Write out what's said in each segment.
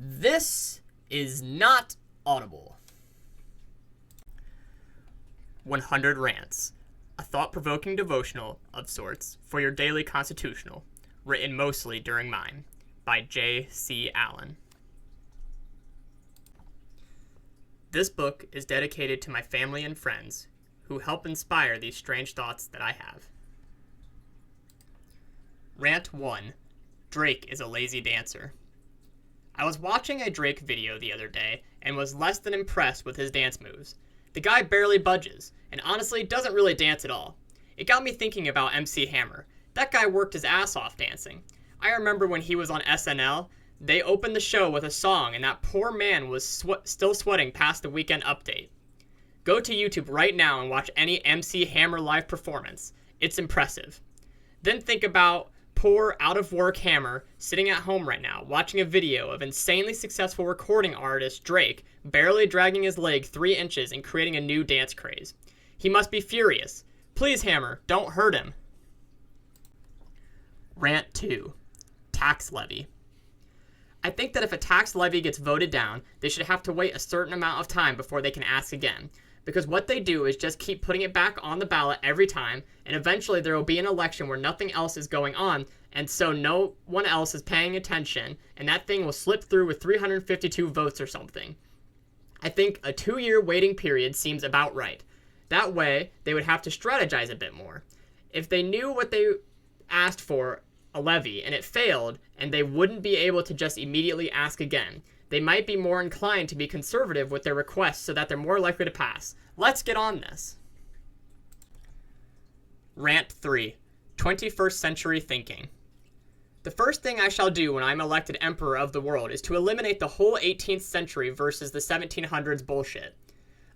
This is not audible. 100 Rants, a thought-provoking devotional of sorts for your daily constitutional, written mostly during mine, by J.C. Allen. This book is dedicated to my family and friends who help inspire these strange thoughts that I have. Rant 1. Drake is a lazy dancer. I was watching a Drake video the other day and was less than impressed with his dance moves. The guy barely budges, and honestly doesn't really dance at all. It got me thinking about MC Hammer. That guy worked his ass off dancing. I remember when he was on SNL, they opened the show with a song and that poor man was still sweating past the Weekend Update. Go to YouTube right now and watch any MC Hammer live performance. It's impressive. Then think about poor, out-of-work Hammer sitting at home right now, watching a video of insanely successful recording artist Drake barely dragging his leg 3 inches and creating a new dance craze. He must be furious. Please, Hammer, don't hurt him. Rant 2. Tax levy. I think that if a tax levy gets voted down, they should have to wait a certain amount of time before they can ask again. Because what they do is just keep putting it back on the ballot every time, and eventually there will be an election where nothing else is going on, and so no one else is paying attention, and that thing will slip through with 352 votes or something. I think a 2-year waiting period seems about right. That way, they would have to strategize a bit more. If they knew what they asked for, a levy, and it failed, and they wouldn't be able to just immediately ask again, they might be more inclined to be conservative with their requests so that they're more likely to pass. Let's get on this. Rant 3. 21st Century Thinking. The first thing I shall do when I'm elected emperor of the world is to eliminate the whole 18th century versus the 1700s bullshit.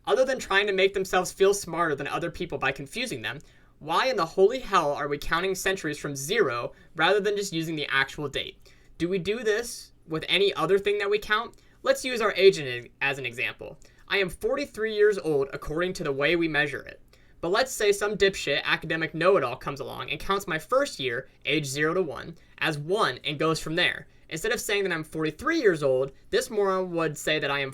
Other than trying to make themselves feel smarter than other people by confusing them, why in the holy hell are we counting centuries from 0 rather than just using the actual date? Do we do this with any other thing that we count? Let's use our age as an example. I am 43 years old according to the way we measure it. But let's say some dipshit academic know-it-all comes along and counts my first year, age 0 to 1, as 1 and goes from there. Instead of saying that I'm 43 years old, this moron would say that I am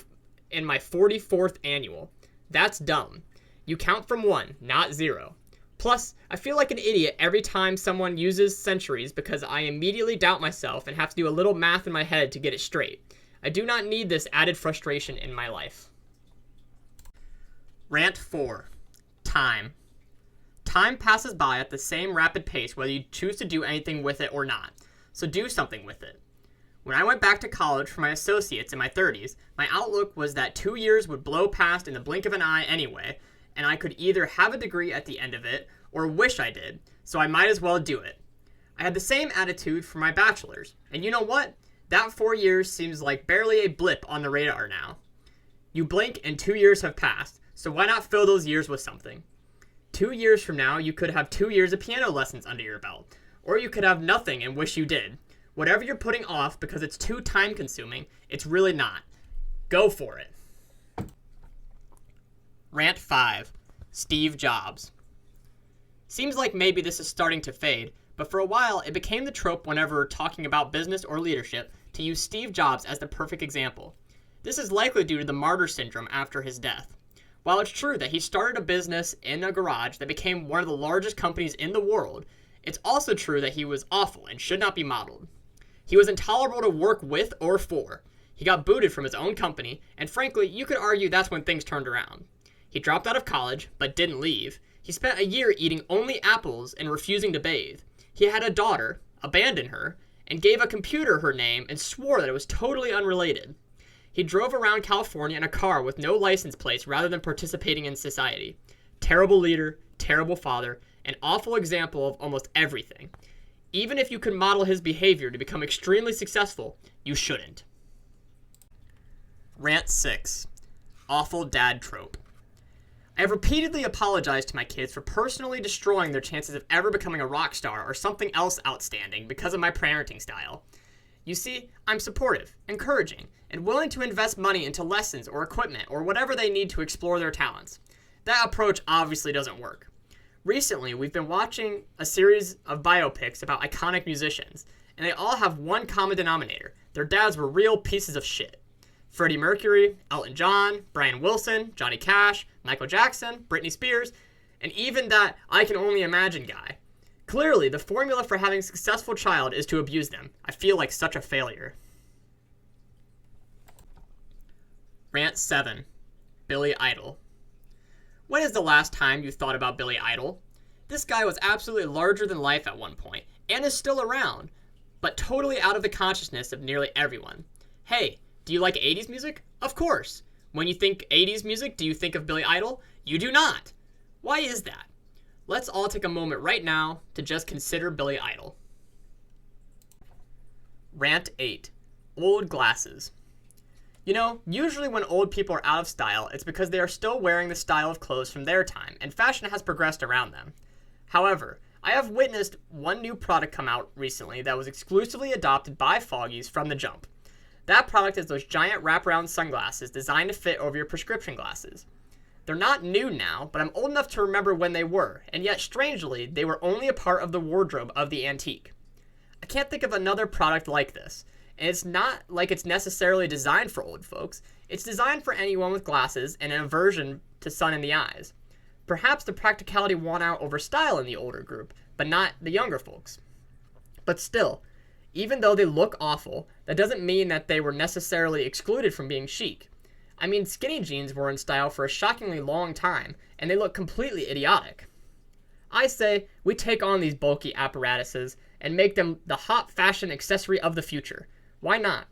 in my 44th annual. That's dumb. You count from 1, not 0. Plus, I feel like an idiot every time someone uses centuries because I immediately doubt myself and have to do a little math in my head to get it straight. I do not need this added frustration in my life. Rant 4. Time. Time passes by at the same rapid pace whether you choose to do anything with it or not, so do something with it. When I went back to college for my associates in my 30s, my outlook was that 2 years would blow past in the blink of an eye anyway, and I could either have a degree at the end of it or wish I did, so I might as well do it. I had the same attitude for my bachelor's, and you know what? That 4 years seems like barely a blip on the radar now. You blink and 2 years have passed, so why not fill those years with something? 2 years from now, you could have 2 years of piano lessons under your belt, or you could have nothing and wish you did. Whatever you're putting off because it's too time-consuming, it's really not. Go for it. Rant 5. Steve Jobs. Seems like maybe this is starting to fade, but for a while it became the trope whenever talking about business or leadership to use Steve Jobs as the perfect example. This is likely due to the martyr syndrome after his death. While it's true that he started a business in a garage that became one of the largest companies in the world, it's also true that he was awful and should not be modeled. He was intolerable to work with or for. He got booted from his own company, and frankly, you could argue that's when things turned around. He dropped out of college, but didn't leave. He spent a year eating only apples and refusing to bathe. He had a daughter, abandoned her, and gave a computer her name and swore that it was totally unrelated. He drove around California in a car with no license plates rather than participating in society. Terrible leader, terrible father, an awful example of almost everything. Even if you could model his behavior to become extremely successful, you shouldn't. Rant 6. Awful dad trope. I have repeatedly apologized to my kids for personally destroying their chances of ever becoming a rock star or something else outstanding because of my parenting style. You see, I'm supportive, encouraging, and willing to invest money into lessons or equipment or whatever they need to explore their talents. That approach obviously doesn't work. Recently, we've been watching a series of biopics about iconic musicians, and they all have one common denominator. their dads were real pieces of shit. Freddie Mercury, Elton John, Brian Wilson, Johnny Cash, Michael Jackson, Britney Spears, and even that I Can Only Imagine guy. Clearly, the formula for having a successful child is to abuse them. I feel like such a failure. Rant 7. Billy Idol. When is the last time you thought about Billy Idol? This guy was absolutely larger than life at one point, and is still around, but totally out of the consciousness of nearly everyone. Hey, do you like 80s music? Of course. When you think 80s music, do you think of Billy Idol? You do not. Why is that? Let's all take a moment right now to just consider Billy Idol. Rant 8. Old glasses. You know, usually when old people are out of style, it's because they are still wearing the style of clothes from their time, and fashion has progressed around them. However, I have witnessed one new product come out recently that was exclusively adopted by Foggies from the jump. That product is those giant wraparound sunglasses designed to fit over your prescription glasses. They're not new now, but I'm old enough to remember when they were, and yet strangely, they were only a part of the wardrobe of the antique. I can't think of another product like this, and it's not like it's necessarily designed for old folks. It's designed for anyone with glasses and an aversion to sun in the eyes. Perhaps the practicality won out over style in the older group, but not the younger folks. But still, even though they look awful, that doesn't mean that they were necessarily excluded from being chic. I mean, skinny jeans were in style for a shockingly long time, and they look completely idiotic. I say we take on these bulky apparatuses and make them the hot fashion accessory of the future. Why not?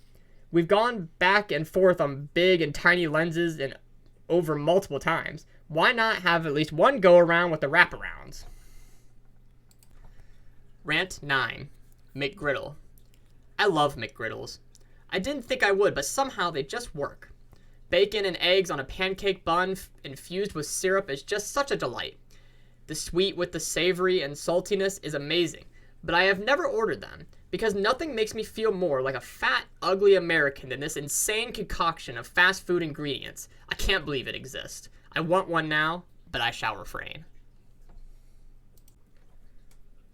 We've gone back and forth on big and tiny lenses and over multiple times. Why not have at least one go around with the wraparounds? Rant 9. McGriddle. I love McGriddles. I didn't think I would, but somehow they just work. Bacon and eggs on a pancake bun infused with syrup is just such a delight. The sweet with the savory and saltiness is amazing, but I have never ordered them because nothing makes me feel more like a fat, ugly American than this insane concoction of fast food ingredients. I can't believe it exists. I want one now, but I shall refrain.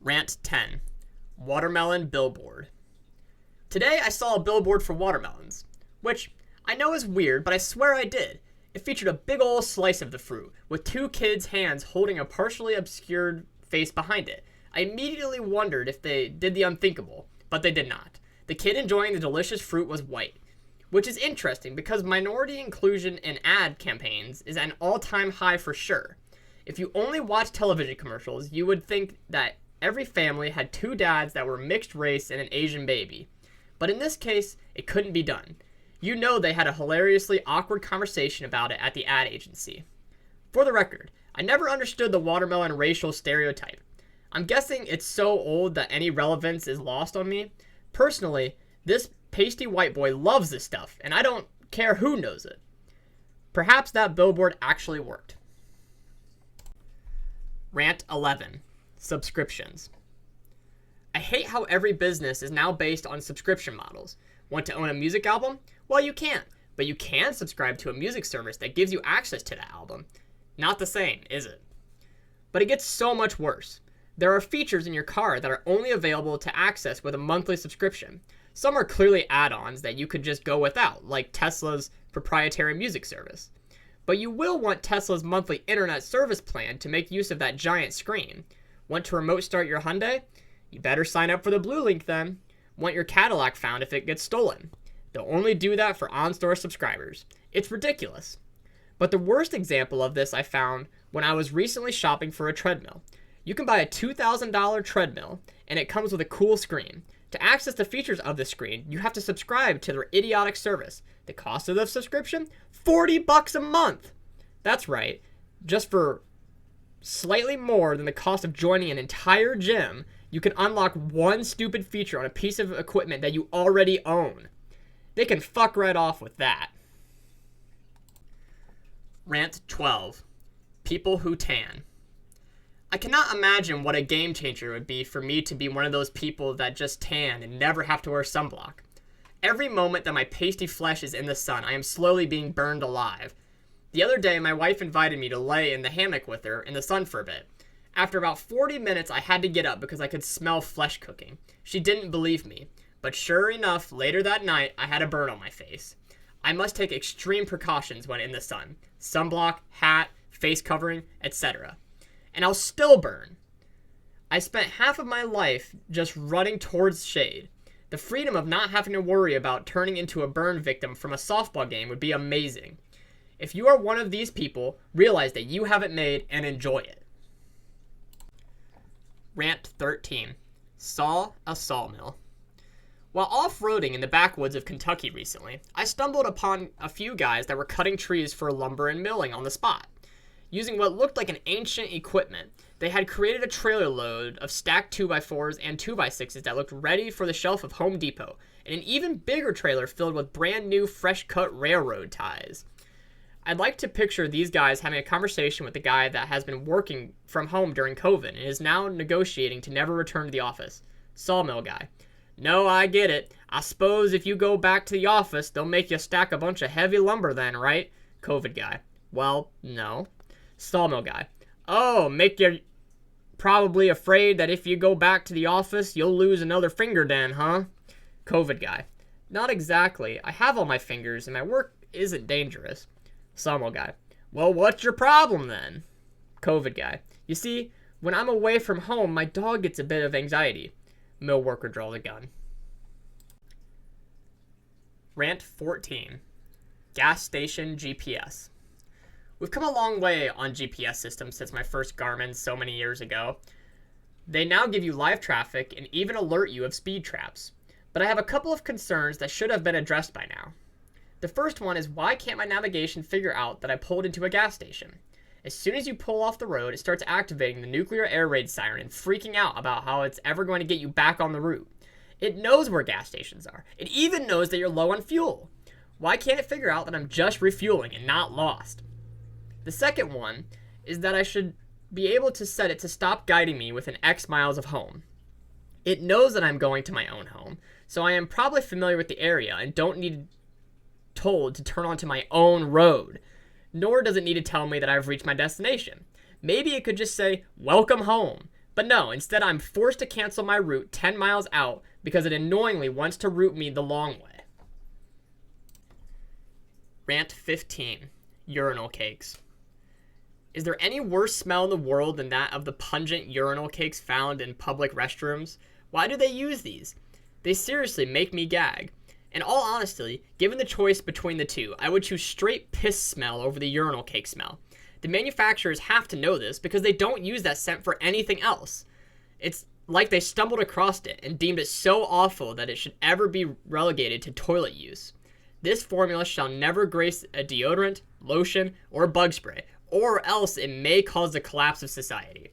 Rant 10. Watermelon billboard. Today I saw a billboard for watermelons, which I know is weird, but I swear I did. It featured a big ol' slice of the fruit, with two kids' hands holding a partially obscured face behind it. I immediately wondered if they did the unthinkable, but they did not. The kid enjoying the delicious fruit was white, which is interesting because minority inclusion in ad campaigns is at an all-time high for sure. If you only watch television commercials, you would think that every family had two dads that were mixed race and an Asian baby. But in this case, it couldn't be done. You know they had a hilariously awkward conversation about it at the ad agency. For the record, I never understood the watermelon racial stereotype. I'm guessing it's so old that any relevance is lost on me. Personally, this pasty white boy loves this stuff, and I don't care who knows it. Perhaps that billboard actually worked. Rant 11. Subscriptions. I hate how every business is now based on subscription models. Want to own a music album? Well, you can't, but you can subscribe to a music service that gives you access to that album. Not the same, is it? But it gets so much worse. There are features in your car that are only available to access with a monthly subscription. Some are clearly add-ons that you could just go without, like Tesla's proprietary music service. But you will want Tesla's monthly internet service plan to make use of that giant screen. Want to remote start your Hyundai? You better sign up for the Blue Link then. Want your Cadillac found if it gets stolen? They'll only do that for on-store subscribers. It's ridiculous. But the worst example of this I found when I was recently shopping for a treadmill. You can buy a $2,000 treadmill, and it comes with a cool screen. To access the features of the screen, you have to subscribe to their idiotic service. The cost of the subscription? $40 a month! That's right. Just for slightly more than the cost of joining an entire gym, you can unlock one stupid feature on a piece of equipment that you already own. They can fuck right off with that. Rant 12. People who tan. I cannot imagine what a game changer it would be for me to be one of those people that just tan and never have to wear sunblock. Every moment that my pasty flesh is in the sun, I am slowly being burned alive. The other day, my wife invited me to lay in the hammock with her in the sun for a bit. After about 40 minutes, I had to get up because I could smell flesh cooking. She didn't believe me. But sure enough, later that night, I had a burn on my face. I must take extreme precautions when in the sun. Sunblock, hat, face covering, etc. And I'll still burn. I spent half of my life just running towards shade. The freedom of not having to worry about turning into a burn victim from a softball game would be amazing. If you are one of these people, realize that you have it made and enjoy it. Rant 13. Saw a sawmill. While off-roading in the backwoods of Kentucky recently, I stumbled upon a few guys that were cutting trees for lumber and milling on the spot. Using what looked like an ancient equipment, they had created a trailer load of stacked 2x4s and 2x6s that looked ready for the shelf of Home Depot, and an even bigger trailer filled with brand new fresh-cut railroad ties. I'd like to picture these guys having a conversation with the guy that has been working from home during COVID and is now negotiating to never return to the office. Sawmill guy. No, I get it. I suppose if you go back to the office, they'll make you stack a bunch of heavy lumber then, right? COVID guy. Well, no. Sawmill guy. Oh, make you probably afraid that if you go back to the office, you'll lose another finger then, huh? COVID guy. Not exactly. I have all my fingers and my work isn't dangerous. Sawmill guy. Well, what's your problem then? COVID guy. You see, when I'm away from home, my dog gets a bit of anxiety. Mill worker draws a gun. Rant 14. Gas station GPS. We've come a long way on GPS systems since my first Garmin so many years ago. They now give you live traffic and even alert you of speed traps. But I have a couple of concerns that should have been addressed by now. The first one is, why can't my navigation figure out that I pulled into a gas station? As soon as you pull off the road, it starts activating the nuclear air raid siren and freaking out about how it's ever going to get you back on the route. It knows where gas stations are. It even knows that you're low on fuel. Why can't it figure out that I'm just refueling and not lost? The second one is that I should be able to set it to stop guiding me within X miles of home. It knows that I'm going to my own home, so I am probably familiar with the area and don't need told to turn onto my own road. Nor does it need to tell me that I've reached my destination. Maybe it could just say, welcome home. But no, instead I'm forced to cancel my route 10 miles out because it annoyingly wants to route me the long way. Rant 15. Urinal cakes. Is there any worse smell in the world than that of the pungent urinal cakes found in public restrooms? Why do they use these? They seriously make me gag. In all honesty, given the choice between the two, I would choose straight piss smell over the urinal cake smell. The manufacturers have to know this because they don't use that scent for anything else. It's like they stumbled across it and deemed it so awful that it should ever be relegated to toilet use. This formula shall never grace a deodorant, lotion, or bug spray, or else it may cause the collapse of society.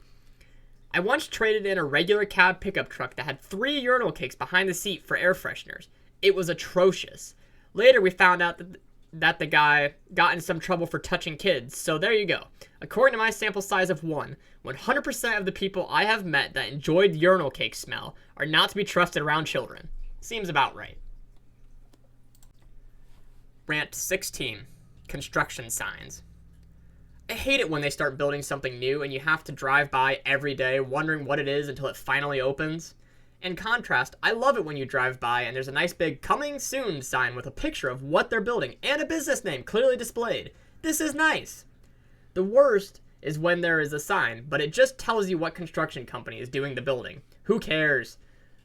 I once traded in a regular cab pickup truck that had 3 urinal cakes behind the seat for air fresheners. It was atrocious. Later, we found out that the guy got in some trouble for touching kids, so there you go. According to my sample size of 1, 100% of the people I have met that enjoyed urinal cake smell are not to be trusted around children. Seems about right. Rant 16. Construction signs. I hate it when they start building something new and you have to drive by every day wondering what it is until it finally opens. In contrast, I love it when you drive by and there's a nice big "Coming Soon" sign with a picture of what they're building and a business name clearly displayed. This is nice. The worst is when there is a sign, but it just tells you what construction company is doing the building. Who cares?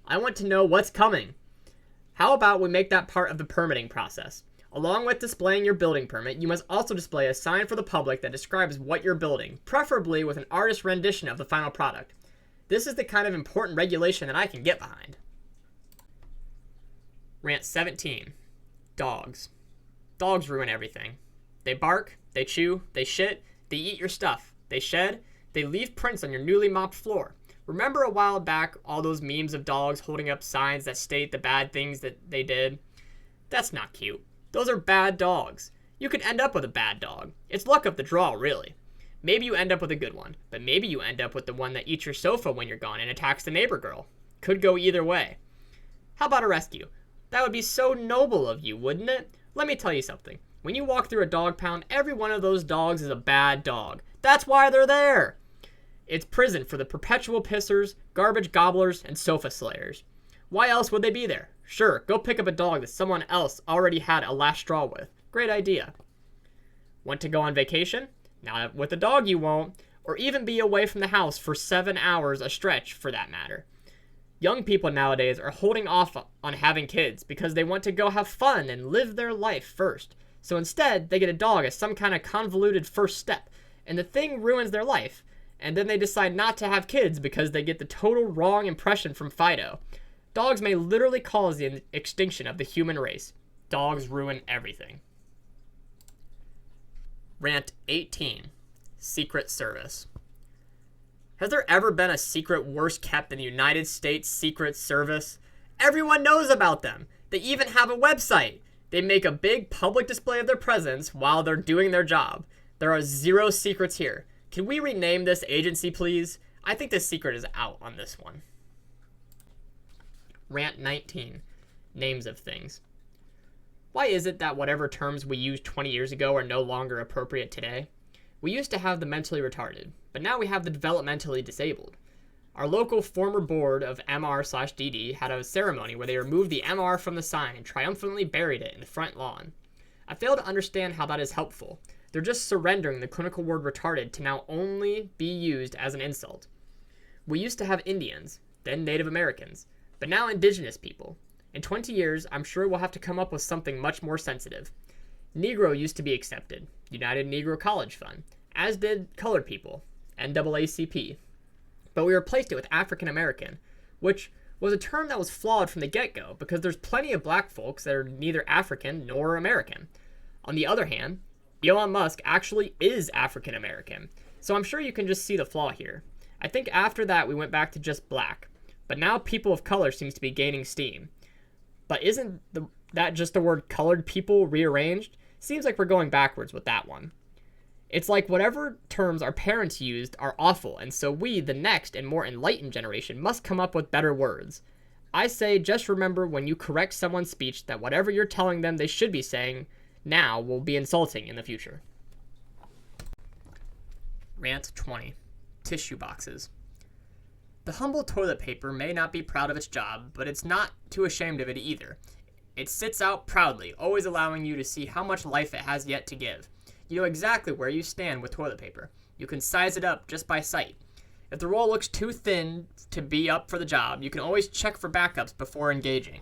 I want to know what's coming. How about we make that part of the permitting process? Along with displaying your building permit, you must also display a sign for the public that describes what you're building, preferably with an artist's rendition of the final product. This is the kind of important regulation that I can get behind. Rant 17. Dogs. Dogs ruin everything. They bark, they chew, they shit, they eat your stuff, they shed, they leave prints on your newly mopped floor. Remember a while back all those memes of dogs holding up signs that state the bad things that they did? That's not cute. Those are bad dogs. You could end up with a bad dog. It's luck of the draw, really. Maybe you end up with a good one, but maybe you end up with the one that eats your sofa when you're gone and attacks the neighbor girl. Could go either way. How about a rescue? That would be so noble of you, wouldn't it? Let me tell you something. When you walk through a dog pound, every one of those dogs is a bad dog. That's why they're there. It's prison for the perpetual pissers, garbage gobblers, and sofa slayers. Why else would they be there? Sure, go pick up a dog that someone else already had a last straw with. Great idea. Want to go on vacation? Not with a dog you won't. Or even be away from the house for 7 hours a stretch, for that matter. Young people nowadays are holding off on having kids because they want to go have fun and live their life first. So instead, they get a dog as some kind of convoluted first step, and the thing ruins their life. And then they decide not to have kids because they get the total wrong impression from Fido. Dogs may literally cause the extinction of the human race. Dogs ruin everything. Rant 18. Secret Service. Has there ever been a secret worse kept than the United States Secret Service? Everyone knows about them. They even have a website. They make a big public display of their presence while they're doing their job. There are zero secrets here. Can we rename this agency, please? I think the secret is out on this one. Rant 19. Names of things. Why is it that whatever terms we used 20 years ago are no longer appropriate today? We used to have the mentally retarded, but now we have the developmentally disabled. Our local former board of MR/DD had a ceremony where they removed the MR from the sign and triumphantly buried it in the front lawn. I fail to understand how that is helpful. They're just surrendering the clinical word retarded to now only be used as an insult. We used to have Indians, then Native Americans, but now indigenous people. In 20 years, I'm sure we'll have to come up with something much more sensitive. Negro used to be accepted, United Negro College Fund, as did colored people, NAACP. But we replaced it with African American, which was a term that was flawed from the get-go because there's plenty of black folks that are neither African nor American. On the other hand, Elon Musk actually is African American, so I'm sure you can just see the flaw here. I think after that we went back to just black, but now people of color seems to be gaining steam. But isn't that just the word colored people rearranged? Seems like we're going backwards with that one. It's like whatever terms our parents used are awful, and so we, the next and more enlightened generation, must come up with better words. I say just remember when you correct someone's speech that whatever you're telling them they should be saying now will be insulting in the future. Rant 20. Tissue boxes. The humble toilet paper may not be proud of its job, but it's not too ashamed of it either. It sits out proudly, always allowing you to see how much life it has yet to give. You know exactly where you stand with toilet paper. You can size it up just by sight. If the roll looks too thin to be up for the job, you can always check for backups before engaging.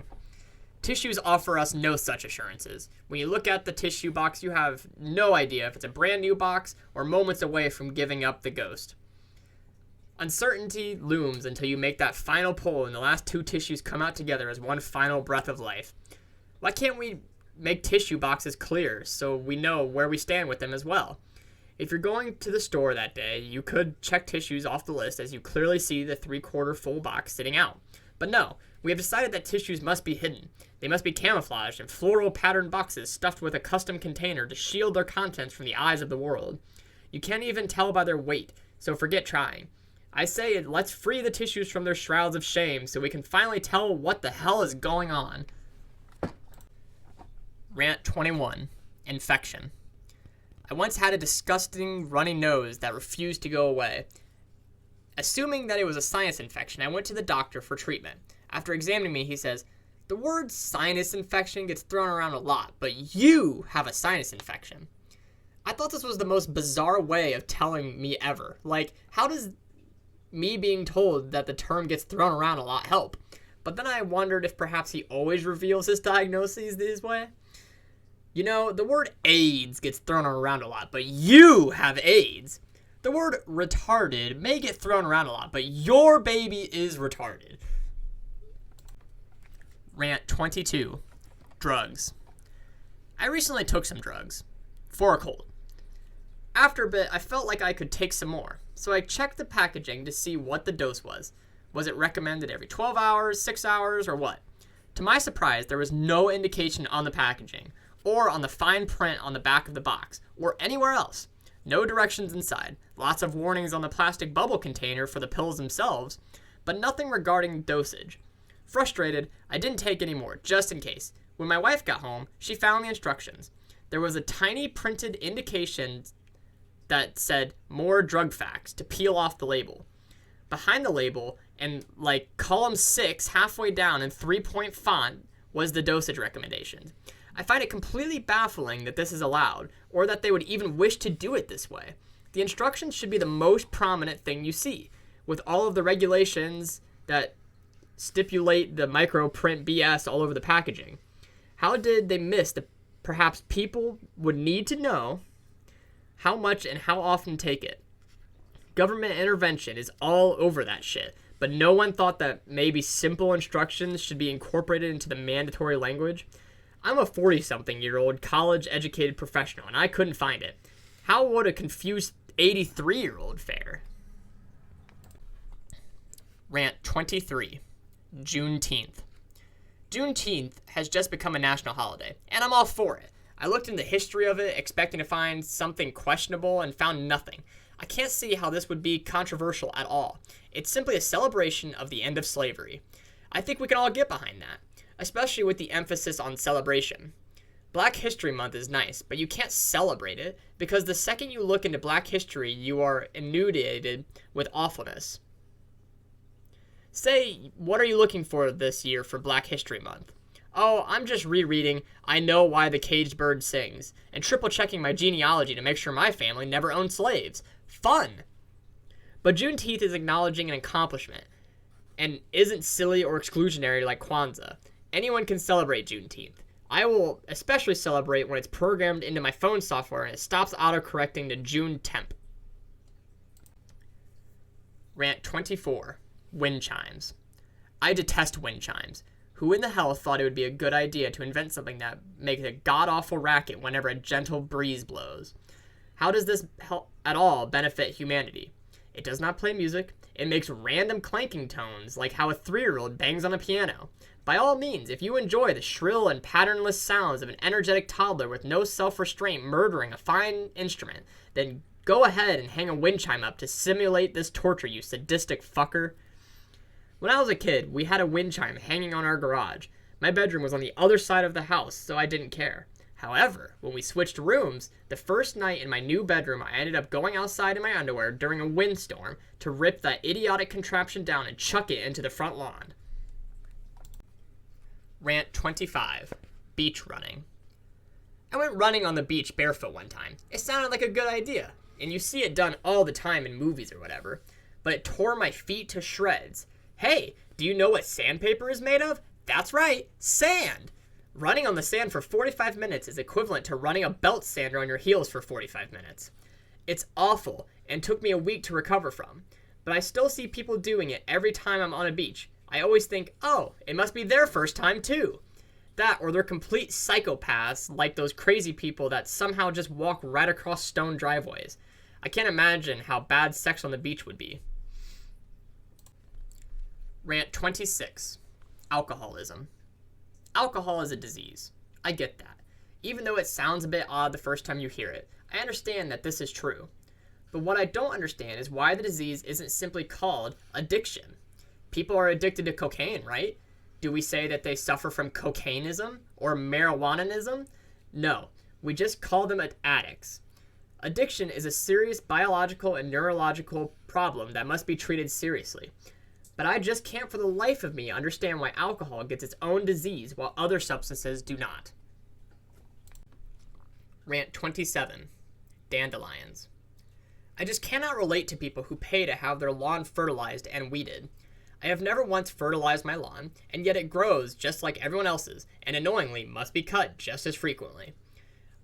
Tissues offer us no such assurances. When you look at the tissue box, you have no idea if it's a brand new box or moments away from giving up the ghost. Uncertainty looms until you make that final pull and the last two tissues come out together as one final breath of life. Why can't we make tissue boxes clear so we know where we stand with them as well? If you're going to the store that day, you could check tissues off the list as you clearly see the 3/4 full box sitting out. But no, we have decided that tissues must be hidden. They must be camouflaged in floral patterned boxes stuffed with a custom container to shield their contents from the eyes of the world. You can't even tell by their weight, so forget trying. I say let's free the tissues from their shrouds of shame so we can finally tell what the hell is going on. Rant 21. Infection. I once had a disgusting runny nose that refused to go away. Assuming that it was a sinus infection, I went to the doctor for treatment. After examining me, he says, "The word sinus infection gets thrown around a lot, but you have a sinus infection." I thought this was the most bizarre way of telling me ever. Like, how does me being told that the term gets thrown around a lot help? But then I wondered if perhaps he always reveals his diagnoses this way. You know, the word AIDS gets thrown around a lot, but you have AIDS. The word retarded may get thrown around a lot, but your baby is retarded. Rant 22. Drugs. I recently took some drugs for a cold. After a bit, I felt like I could take some more, so I checked the packaging to see what the dose was. Was it recommended every 12 hours, 6 hours, or what? To my surprise, there was no indication on the packaging, or on the fine print on the back of the box, or anywhere else. No directions inside, lots of warnings on the plastic bubble container for the pills themselves, but nothing regarding dosage. Frustrated, I didn't take any more, just in case. When my wife got home, she found the instructions. There was a tiny printed indication that said, "More drug facts," to peel off the label. Behind the label, and like column 6, halfway down in 3-point font, was the dosage recommendations. I find it completely baffling that this is allowed, or that they would even wish to do it this way. The instructions should be the most prominent thing you see, with all of the regulations that stipulate the microprint BS all over the packaging. How did they miss that perhaps people would need to know how much and how often to take it? Government intervention is all over that shit, but no one thought that maybe simple instructions should be incorporated into the mandatory language. I'm a 40-something-year-old college-educated professional, and I couldn't find it. How would a confused 83-year-old fare? Rant 23. Juneteenth. Juneteenth has just become a national holiday, and I'm all for it. I looked into the history of it, expecting to find something questionable, and found nothing. I can't see how this would be controversial at all. It's simply a celebration of the end of slavery. I think we can all get behind that, especially with the emphasis on celebration. Black History Month is nice, but you can't celebrate it, because the second you look into Black history, you are inundated with awfulness. Say, what are you looking for this year for Black History Month? Oh, I'm just rereading I Know Why the Caged Bird Sings, and triple-checking my genealogy to make sure my family never owned slaves. Fun! But Juneteenth is acknowledging an accomplishment, and isn't silly or exclusionary like Kwanzaa. Anyone can celebrate Juneteenth. I will especially celebrate when it's programmed into my phone software and it stops autocorrecting to June temp. Rant 24. Wind chimes. I detest wind chimes. Who in the hell thought it would be a good idea to invent something that makes a god-awful racket whenever a gentle breeze blows? How does this help at all benefit humanity? It does not play music. It makes random clanking tones, like how a 3-year-old bangs on a piano. By all means, if you enjoy the shrill and patternless sounds of an energetic toddler with no self-restraint murdering a fine instrument, then go ahead and hang a wind chime up to simulate this torture, you sadistic fucker. When I was a kid, we had a wind chime hanging on our garage. My bedroom was on the other side of the house, so I didn't care. However, when we switched rooms, the first night in my new bedroom, I ended up going outside in my underwear during a windstorm to rip that idiotic contraption down and chuck it into the front lawn. Rant 25. Beach running. I went running on the beach barefoot one time. It sounded like a good idea, and you see it done all the time in movies or whatever, but it tore my feet to shreds. Hey, do you know what sandpaper is made of? That's right, sand! Running on the sand for 45 minutes is equivalent to running a belt sander on your heels for 45 minutes. It's awful, and took me a week to recover from, but I still see people doing it every time I'm on a beach. I always think, oh, it must be their first time too. That, or they're complete psychopaths like those crazy people that somehow just walk right across stone driveways. I can't imagine how bad sex on the beach would be. Rant 26. Alcoholism. Alcohol is a disease. I get that. Even though it sounds a bit odd the first time you hear it, I understand that this is true. But what I don't understand is why the disease isn't simply called addiction. People are addicted to cocaine, right? Do we say that they suffer from cocainism or marijuananism? No, we just call them addicts. Addiction is a serious biological and neurological problem that must be treated seriously. But I just can't for the life of me understand why alcohol gets its own disease while other substances do not. Rant 27. Dandelions. I just cannot relate to people who pay to have their lawn fertilized and weeded. I have never once fertilized my lawn, and yet it grows just like everyone else's, and annoyingly must be cut just as frequently.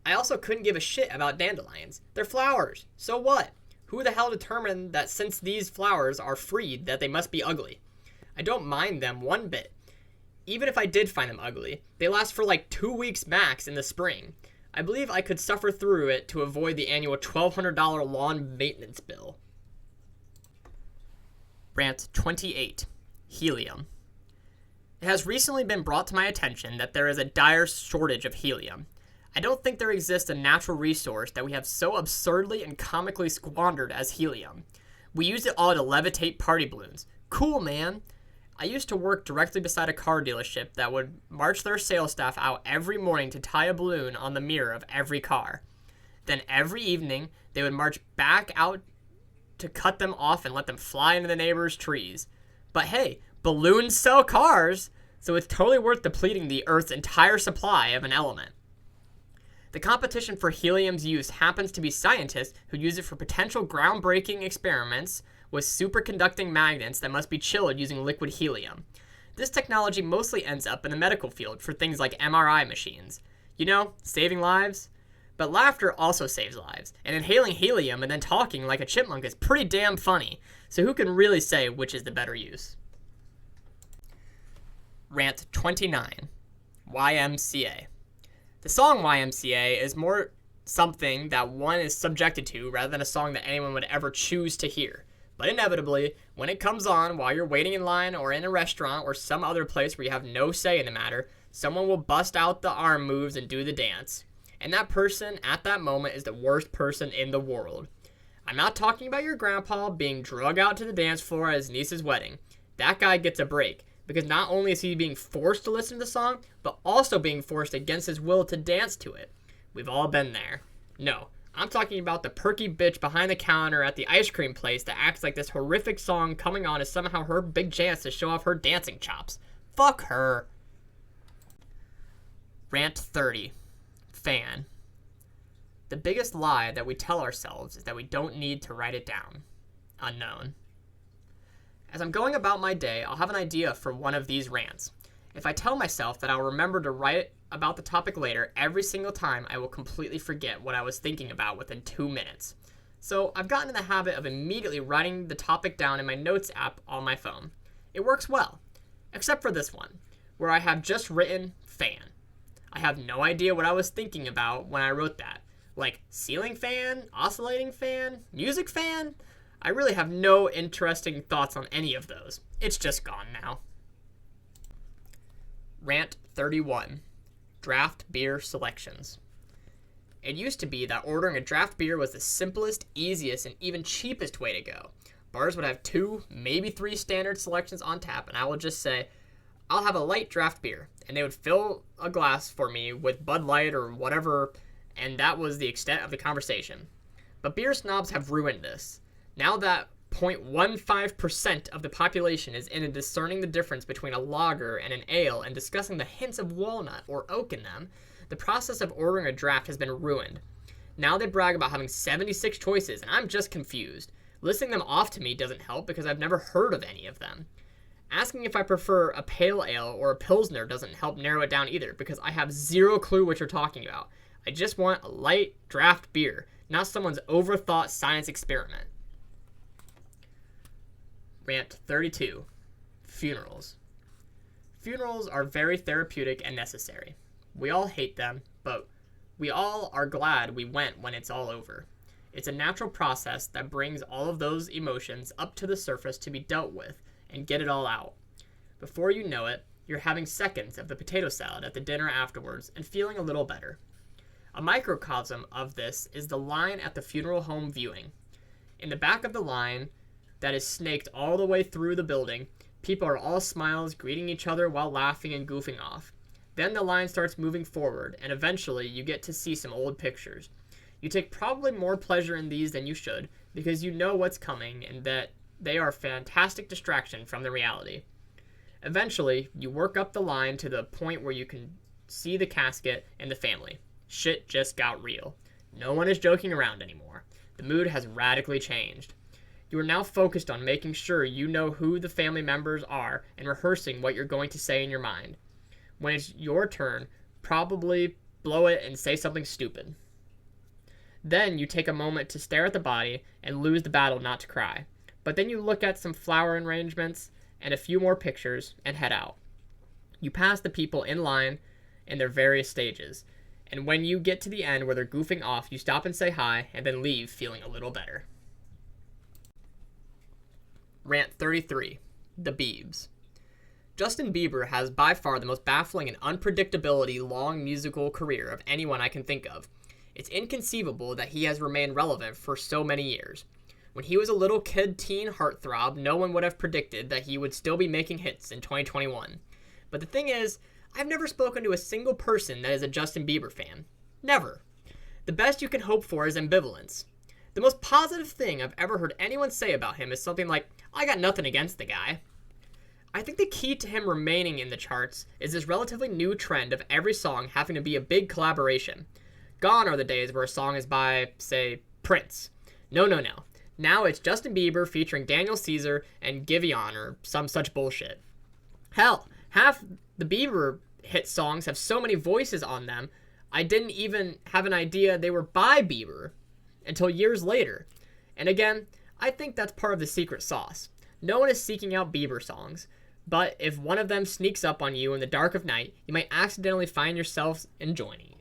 I also couldn't give a shit about dandelions. They're flowers. So what? Who the hell determined that since these flowers are freed that they must be ugly? I don't mind them one bit. Even if I did find them ugly, they last for like 2 weeks max in the spring. I believe I could suffer through it to avoid the annual $1,200 lawn maintenance bill. Rant 28. Helium. It has recently been brought to my attention that there is a dire shortage of helium. I don't think there exists a natural resource that we have so absurdly and comically squandered as helium. We use it all to levitate party balloons. Cool, man. I used to work directly beside a car dealership that would march their sales staff out every morning to tie a balloon on the mirror of every car. Then every evening, they would march back out to cut them off and let them fly into the neighbors' trees. But hey, balloons sell cars, So it's totally worth depleting the Earth's entire supply of an element. The competition for helium's use happens to be scientists who use it for potential groundbreaking experiments with superconducting magnets that must be chilled using liquid helium. This technology mostly ends up in the medical field for things like MRI machines. You know, saving lives? But laughter also saves lives, and inhaling helium and then talking like a chipmunk is pretty damn funny, so who can really say which is the better use? Rant 29. YMCA. The song YMCA is more something that one is subjected to rather than a song that anyone would ever choose to hear. But inevitably, when it comes on while you're waiting in line or in a restaurant or some other place where you have no say in the matter, someone will bust out the arm moves and do the dance. And that person at that moment is the worst person in the world. I'm not talking about your grandpa being drug out to the dance floor at his niece's wedding. That guy gets a break, because not only is he being forced to listen to the song, but also being forced against his will to dance to it. We've all been there. No, I'm talking about the perky bitch behind the counter at the ice cream place that acts like this horrific song coming on is somehow her big chance to show off her dancing chops. Fuck her. Rant 30. Fan. The biggest lie that we tell ourselves is that we don't need to write it down. Unknown. As I'm going about my day, I'll have an idea for one of these rants. If I tell myself that I'll remember to write about the topic later, every single time I will completely forget what I was thinking about within 2 minutes. So I've gotten in the habit of immediately writing the topic down in my notes app on my phone. It works well, except for this one, where I have just written fan. I have no idea what I was thinking about when I wrote that. Like ceiling fan, oscillating fan, music fan? I really have no interesting thoughts on any of those. It's just gone now. Rant 31. Draft beer selections. It used to be that ordering a draft beer was the simplest, easiest, and even cheapest way to go. Bars would have 2, maybe 3 standard selections on tap, and I would just say, I'll have a light draft beer. And they would fill a glass for me with Bud Light or whatever, and that was the extent of the conversation. But beer snobs have ruined this. Now that 0.15% of the population is in discerning the difference between a lager and an ale and discussing the hints of walnut or oak in them, the process of ordering a draft has been ruined. Now they brag about having 76 choices, and I'm just confused. Listing them off to me doesn't help because I've never heard of any of them. Asking if I prefer a pale ale or a pilsner doesn't help narrow it down either because I have zero clue what you're talking about. I just want a light draft beer, not someone's overthought science experiment. Rant 32. Funerals. Funerals are very therapeutic and necessary. We all hate them, but we all are glad we went when it's all over. It's a natural process that brings all of those emotions up to the surface to be dealt with and get it all out. Before you know it, you're having seconds of the potato salad at the dinner afterwards and feeling a little better. A microcosm of this is the line at the funeral home viewing. In the back of the line, that is snaked all the way through the building, people are all smiles, greeting each other while laughing and goofing off. Then the line starts moving forward, and eventually you get to see some old pictures. You take probably more pleasure in these than you should, because you know what's coming and that they are a fantastic distraction from the reality. Eventually, you work up the line to the point where you can see the casket and the family. Shit just got real. No one is joking around anymore. The mood has radically changed. You are now focused on making sure you know who the family members are and rehearsing what you're going to say in your mind. When it's your turn, probably blow it and say something stupid. Then you take a moment to stare at the body and lose the battle not to cry. But then you look at some flower arrangements and a few more pictures and head out. You pass the people in line in their various stages. And when you get to the end where they're goofing off, you stop and say hi and then leave feeling a little better. Rant 33. The Biebs. Justin Bieber has by far the most baffling and unpredictability long musical career of anyone I can think of. It's inconceivable that he has remained relevant for so many years. When he was a little kid teen heartthrob, no one would have predicted that he would still be making hits in 2021. But the thing is, I've never spoken to a single person that is a Justin Bieber fan. Never. The best you can hope for is ambivalence. The most positive thing I've ever heard anyone say about him is something like, I got nothing against the guy. I think the key to him remaining in the charts is this relatively new trend of every song having to be a big collaboration. Gone are the days where a song is by, say, Prince. No. Now it's Justin Bieber featuring Daniel Caesar and Giveon or some such bullshit. Hell, half the Bieber hit songs have so many voices on them, I didn't even have an idea they were by Bieber until years later. And again, I think that's part of the secret sauce. No one is seeking out Bieber songs, but if one of them sneaks up on you in the dark of night, you might accidentally find yourselves enjoying it.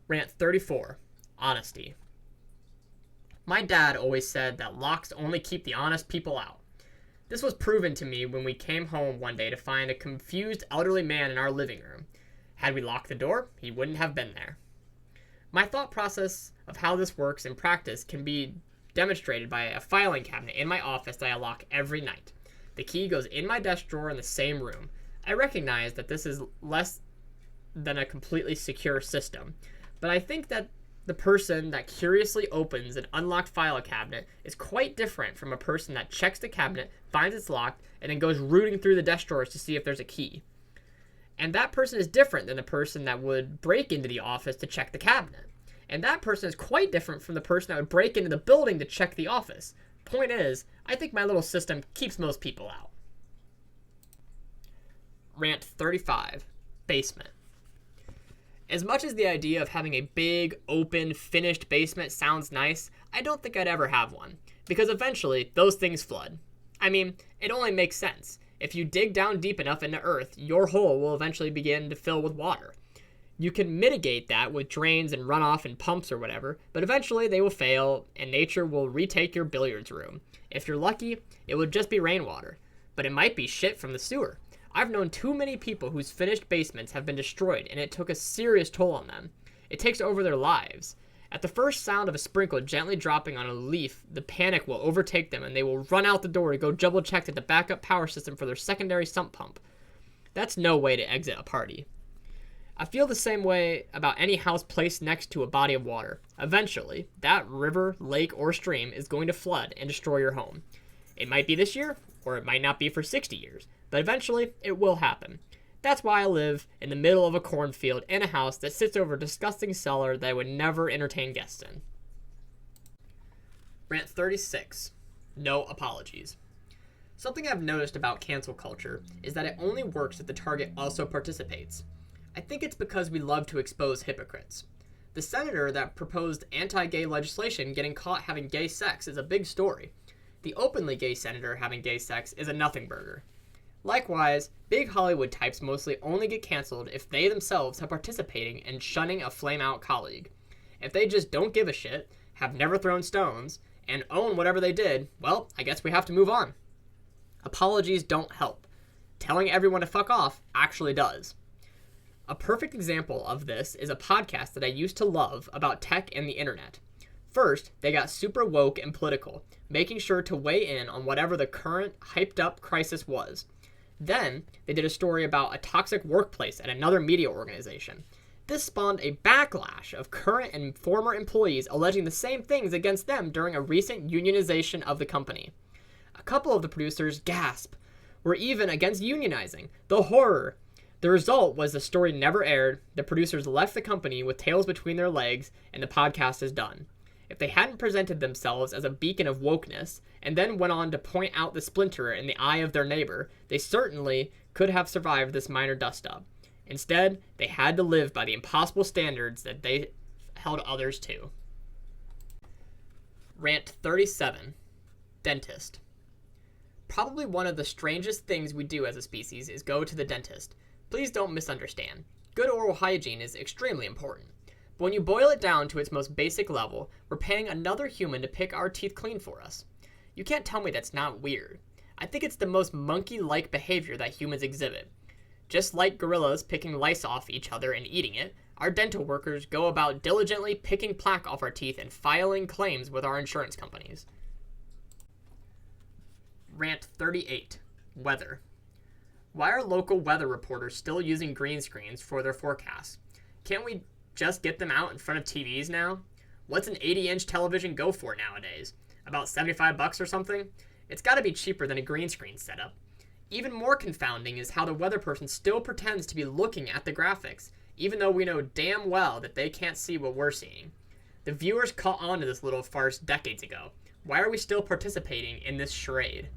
Rant 34. Honesty. My dad always said that locks only keep the honest people out. This was proven to me when we came home one day to find a confused elderly man in our living room. Had we locked the door, he wouldn't have been there. My thought process of how this works in practice can be demonstrated by a filing cabinet in my office that I lock every night. The key goes in my desk drawer in the same room. I recognize that this is less than a completely secure system, but I think that the person that curiously opens an unlocked file cabinet is quite different from a person that checks the cabinet, finds it's locked, and then goes rooting through the desk drawers to see if there's a key. And that person is different than the person that would break into the office to check the cabinet. And that person is quite different from the person that would break into the building to check the office. Point is, I think my little system keeps most people out. Rant 35. Basement. As much as the idea of having a big, open, finished basement sounds nice, I don't think I'd ever have one, because eventually those things flood. I mean, it only makes sense. If you dig down deep enough into earth, your hole will eventually begin to fill with water. You can mitigate that with drains and runoff and pumps or whatever, but eventually they will fail and nature will retake your billiards room. If you're lucky, it would just be rainwater, but it might be shit from the sewer. I've known too many people whose finished basements have been destroyed, and it took a serious toll on them. It takes over their lives. At the first sound of a sprinkle gently dropping on a leaf, the panic will overtake them, and they will run out the door to go double check the backup power system for their secondary sump pump. That's no way to exit a party. I feel the same way about any house placed next to a body of water. Eventually, that river, lake, or stream is going to flood and destroy your home. It might be this year, or it might not be for 60 years, but eventually it will happen. That's why I live in the middle of a cornfield in a house that sits over a disgusting cellar that I would never entertain guests in. Rant 36. No apologies. Something I've noticed about cancel culture is that it only works if the target also participates. I think it's because we love to expose hypocrites. The senator that proposed anti-gay legislation getting caught having gay sex is a big story. The openly gay senator having gay sex is a nothing burger. Likewise, big Hollywood types mostly only get canceled if they themselves have participating in shunning a flame-out colleague. If they just don't give a shit, have never thrown stones, and own whatever they did, well, I guess we have to move on. Apologies don't help. Telling everyone to fuck off actually does. A perfect example of this is a podcast that I used to love about tech and the internet. First, they got super woke and political, making sure to weigh in on whatever the current hyped-up crisis was. Then, they did a story about a toxic workplace at another media organization. This spawned a backlash of current and former employees alleging the same things against them during a recent unionization of the company. A couple of the producers, gasp, were even against unionizing. The horror! The result was the story never aired, the producers left the company with tails between their legs, and the podcast is done. If they hadn't presented themselves as a beacon of wokeness, and then went on to point out the splinter in the eye of their neighbor, they certainly could have survived this minor dust-up. Instead, they had to live by the impossible standards that they held others to. Rant 37. Dentist. Probably one of the strangest things we do as a species is go to the dentist. Please don't misunderstand. Good oral hygiene is extremely important. But when you boil it down to its most basic level, we're paying another human to pick our teeth clean for us. You can't tell me that's not weird. I think it's the most monkey-like behavior that humans exhibit. Just like gorillas picking lice off each other and eating it, our dental workers go about diligently picking plaque off our teeth and filing claims with our insurance companies. Rant 38. Weather. Why are local weather reporters still using green screens for their forecasts? Can't we just get them out in front of TVs now? What's an 80-inch television go for nowadays? About $75 or something? It's gotta be cheaper than a green screen setup. Even more confounding is how the weather person still pretends to be looking at the graphics, even though we know damn well that they can't see what we're seeing. The viewers caught on to this little farce decades ago. Why are we still participating in this charade?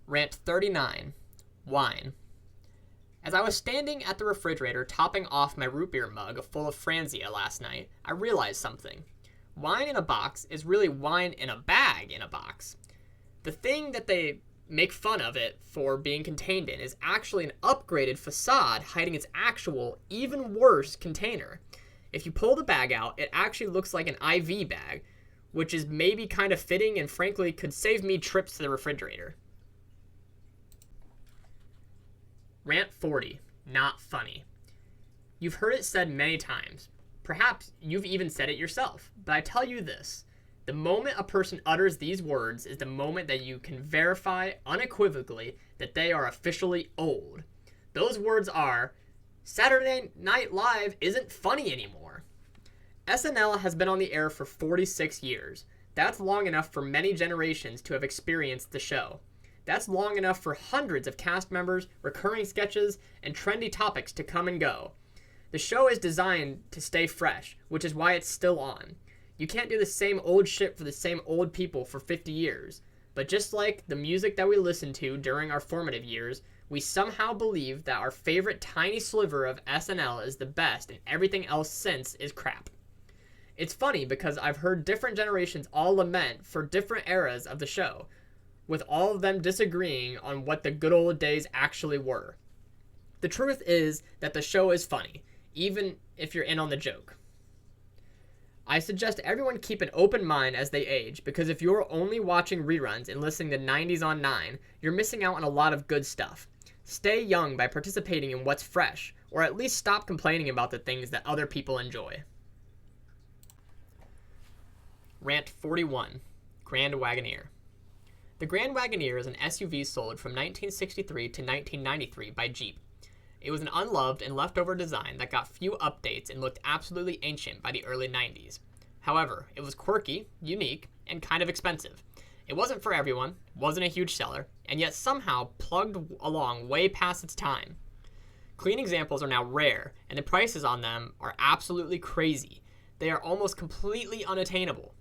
Rant 39. Wine. As I was standing at the refrigerator topping off my root beer mug full of Franzia last night, I realized something. Wine in a box is really wine in a bag in a box. The thing that they make fun of it for being contained in is actually an upgraded facade hiding its actual, even worse container. If you pull the bag out, it actually looks like an IV bag, which is maybe kind of fitting and frankly could save me trips to the refrigerator. Rant 40. Not funny. You've heard it said many times. Perhaps you've even said it yourself, but I tell you this. The moment a person utters these words is the moment that you can verify unequivocally that they are officially old. Those words are, Saturday Night Live isn't funny anymore. SNL has been on the air for 46 years. That's long enough for many generations to have experienced the show. That's long enough for hundreds of cast members, recurring sketches, and trendy topics to come and go. The show is designed to stay fresh, which is why it's still on. You can't do the same old shit for the same old people for 50 years. But just like the music that we listened to during our formative years, we somehow believe that our favorite tiny sliver of SNL is the best and everything else since is crap. It's funny because I've heard different generations all lament for different eras of the show, with all of them disagreeing on what the good old days actually were. The truth is that the show is funny, even if you're in on the joke. I suggest everyone keep an open mind as they age, because if you're only watching reruns and listening to 90s on 9, you're missing out on a lot of good stuff. Stay young by participating in what's fresh, or at least stop complaining about the things that other people enjoy. Rant 41. Grand Wagoneer. The Grand Wagoneer is an SUV sold from 1963 to 1993 by Jeep. It was an unloved and leftover design that got few updates and looked absolutely ancient by the early 90s. However, it was quirky, unique, and kind of expensive. It wasn't for everyone, wasn't a huge seller, and yet somehow plugged along way past its time. Clean examples are now rare, and the prices on them are absolutely crazy. They are almost completely unattainable.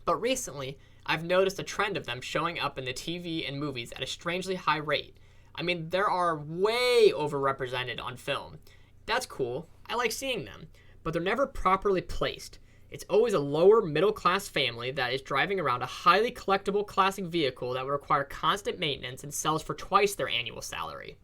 But recently, I've noticed a trend of them showing up in the TV and movies at a strangely high rate. I mean, there are way overrepresented on film. That's cool. I like seeing them. But they're never properly placed. It's always a lower middle-class family that is driving around a highly collectible classic vehicle that will require constant maintenance and sells for twice their annual salary.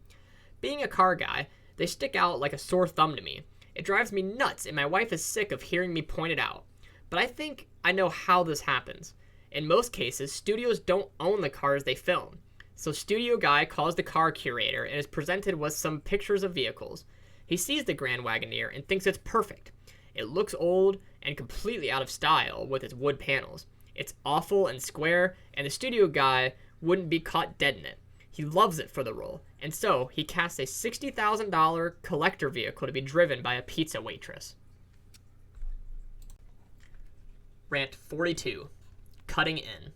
Being a car guy, they stick out like a sore thumb to me. It drives me nuts, and my wife is sick of hearing me point it out. But I think I know how this happens. In most cases, studios don't own the cars they film. So studio guy calls the car curator and is presented with some pictures of vehicles. He sees the Grand Wagoneer and thinks it's perfect. It looks old and completely out of style with its wood panels. It's awful and square, and the studio guy wouldn't be caught dead in it. He loves it for the role, and so he casts a $60,000 collector vehicle to be driven by a pizza waitress. Rant 42. Cutting in.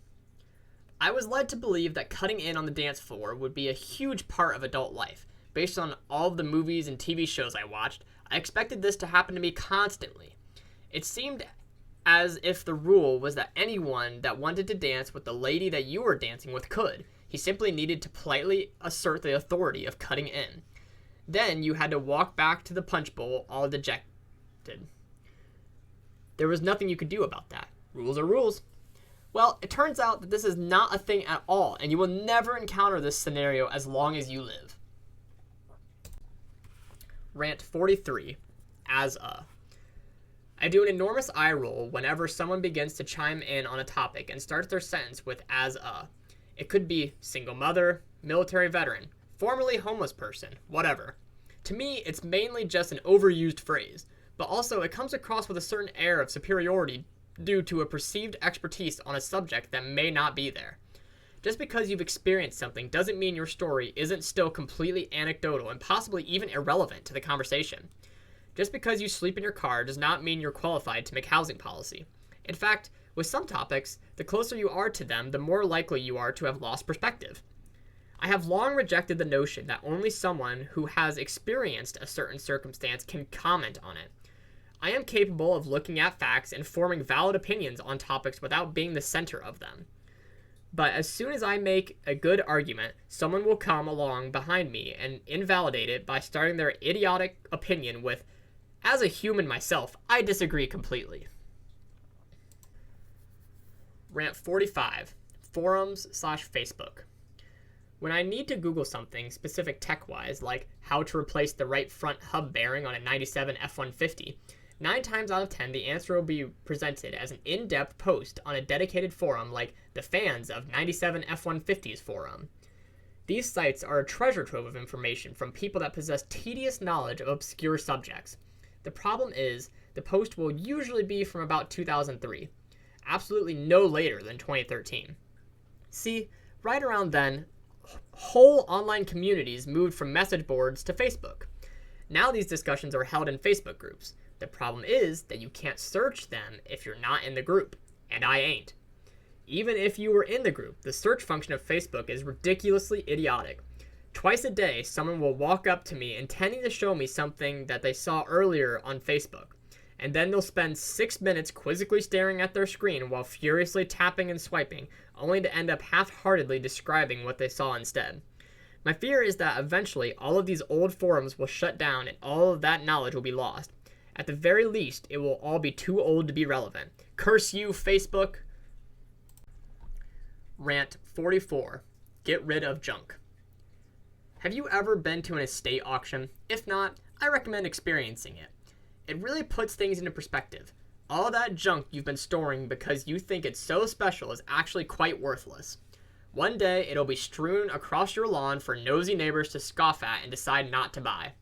I was led to believe that cutting in on the dance floor would be a huge part of adult life. Based on all of the movies and TV shows I watched, I expected this to happen to me constantly. It seemed as if the rule was that anyone that wanted to dance with the lady that you were dancing with could. He simply needed to politely assert the authority of cutting in. Then you had to walk back to the punch bowl all dejected. There was nothing you could do about that. Rules are rules. Well, it turns out that this is not a thing at all, and you will never encounter this scenario as long as you live. Rant 43. As a. I do an enormous eye roll whenever someone begins to chime in on a topic and starts their sentence with as a. It could be single mother, military veteran, formerly homeless person, whatever. To me, it's mainly just an overused phrase, but also it comes across with a certain air of superiority due to a perceived expertise on a subject that may not be there. Just because you've experienced something doesn't mean your story isn't still completely anecdotal and possibly even irrelevant to the conversation. Just because you sleep in your car does not mean you're qualified to make housing policy. In fact, With some topics, the closer you are to them, the more likely you are to have lost perspective. I have long rejected the notion that only someone who has experienced a certain circumstance can comment on it. I am capable of looking at facts and forming valid opinions on topics without being the center of them. But as soon as I make a good argument, someone will come along behind me and invalidate it by starting their idiotic opinion with, "As a human myself, I disagree completely." Rant 45, Forums/Facebook. When I need to Google something specific tech-wise, like how to replace the right front hub bearing on a 97 F-150, 9 times out of 10 the answer will be presented as an in-depth post on a dedicated forum like the Fans of 97 F-150s forum. These sites are a treasure trove of information from people that possess tedious knowledge of obscure subjects. The problem is, the post will usually be from about 2003, absolutely no later than 2013. See, right around then, whole online communities moved from message boards to Facebook. Now these discussions are held in Facebook groups. The problem is that you can't search them if you're not in the group, and I ain't. Even if you were in the group, the search function of Facebook is ridiculously idiotic. Twice a day, someone will walk up to me intending to show me something that they saw earlier on Facebook, and then they'll spend 6 minutes quizzically staring at their screen while furiously tapping and swiping, only to end up half-heartedly describing what they saw instead. My fear is that eventually all of these old forums will shut down and all of that knowledge will be lost. At the very least, it will all be too old to be relevant. Curse you, Facebook! Rant 44, Get rid of junk. Have you ever been to an estate auction? If not, I recommend experiencing it. It really puts things into perspective. All that junk you've been storing because you think it's so special is actually quite worthless. One day, it'll be strewn across your lawn for nosy neighbors to scoff at and decide not to buy.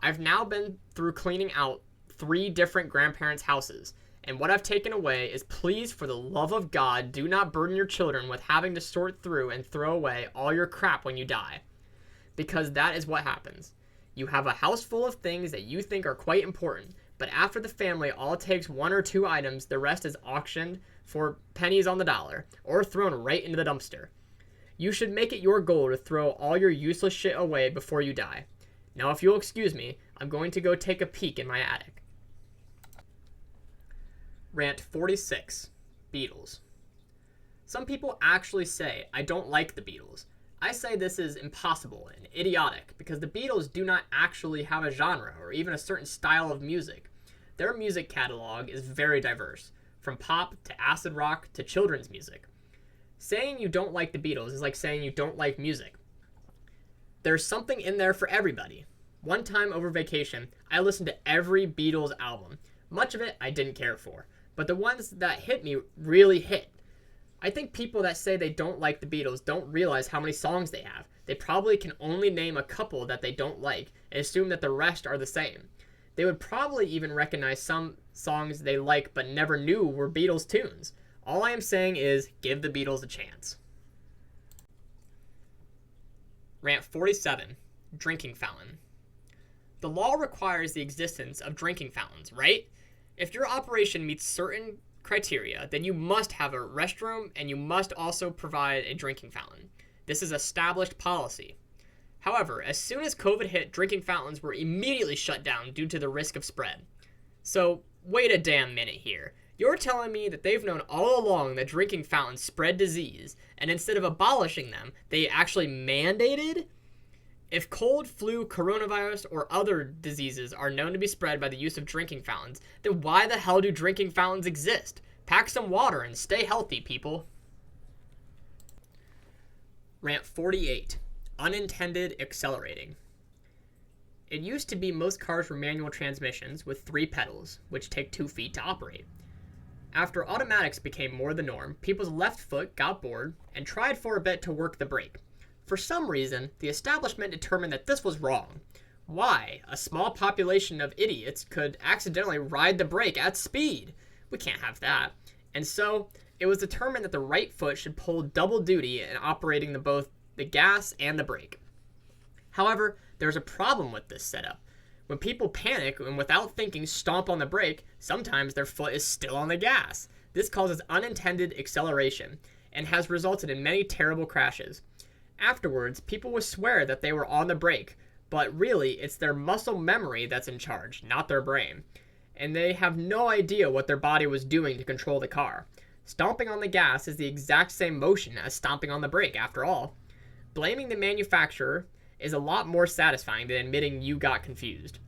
I've now been through cleaning out 3 different grandparents' houses, and what I've taken away is, please, for the love of God, do not burden your children with having to sort through and throw away all your crap when you die. Because that is what happens. You have a house full of things that you think are quite important, but after the family all takes 1 or 2 items, the rest is auctioned for pennies on the dollar, or thrown right into the dumpster. You should make it your goal to throw all your useless shit away before you die. Now, if you'll excuse me, I'm going to go take a peek in my attic. Rant 46, Beatles. Some people actually say I don't like the Beatles. I say this is impossible and idiotic because the Beatles do not actually have a genre or even a certain style of music. Their music catalog is very diverse, from pop to acid rock to children's music. Saying you don't like the Beatles is like saying you don't like music. There's something in there for everybody. One time over vacation, I listened to every Beatles album. Much of it I didn't care for, but the ones that hit me really hit. I think people that say they don't like the Beatles don't realize how many songs they have. They probably can only name a couple that they don't like and assume that the rest are the same. They would probably even recognize some songs they like but never knew were Beatles tunes. All I am saying is, give the Beatles a chance. Rant 47, Drinking Fountain. The law requires the existence of drinking fountains, right? If your operation meets certain criteria, then you must have a restroom and you must also provide a drinking fountain. This is established policy. However, as soon as COVID hit, drinking fountains were immediately shut down due to the risk of spread. So, wait a damn minute here. You're telling me that they've known all along that drinking fountains spread disease, and instead of abolishing them, they actually mandated? If cold, flu, coronavirus, or other diseases are known to be spread by the use of drinking fountains, then why the hell do drinking fountains exist? Pack some water and stay healthy, people. Rant 48, Unintended Accelerating. It used to be most cars were manual transmissions with 3 pedals, which take 2 feet to operate. After automatics became more the norm, people's left foot got bored and tried for a bit to work the brake. For some reason, the establishment determined that this was wrong. Why? A small population of idiots could accidentally ride the brake at speed. We can't have that. And so, it was determined that the right foot should pull double duty in operating both the gas and the brake. However, there's a problem with this setup. When people panic and without thinking stomp on the brake, sometimes their foot is still on the gas. This causes unintended acceleration and has resulted in many terrible crashes. Afterwards, people will swear that they were on the brake, but really it's their muscle memory that's in charge, not their brain. And they have no idea what their body was doing to control the car. Stomping on the gas is the exact same motion as stomping on the brake, after all. Blaming the manufacturer is a lot more satisfying than admitting you got confused.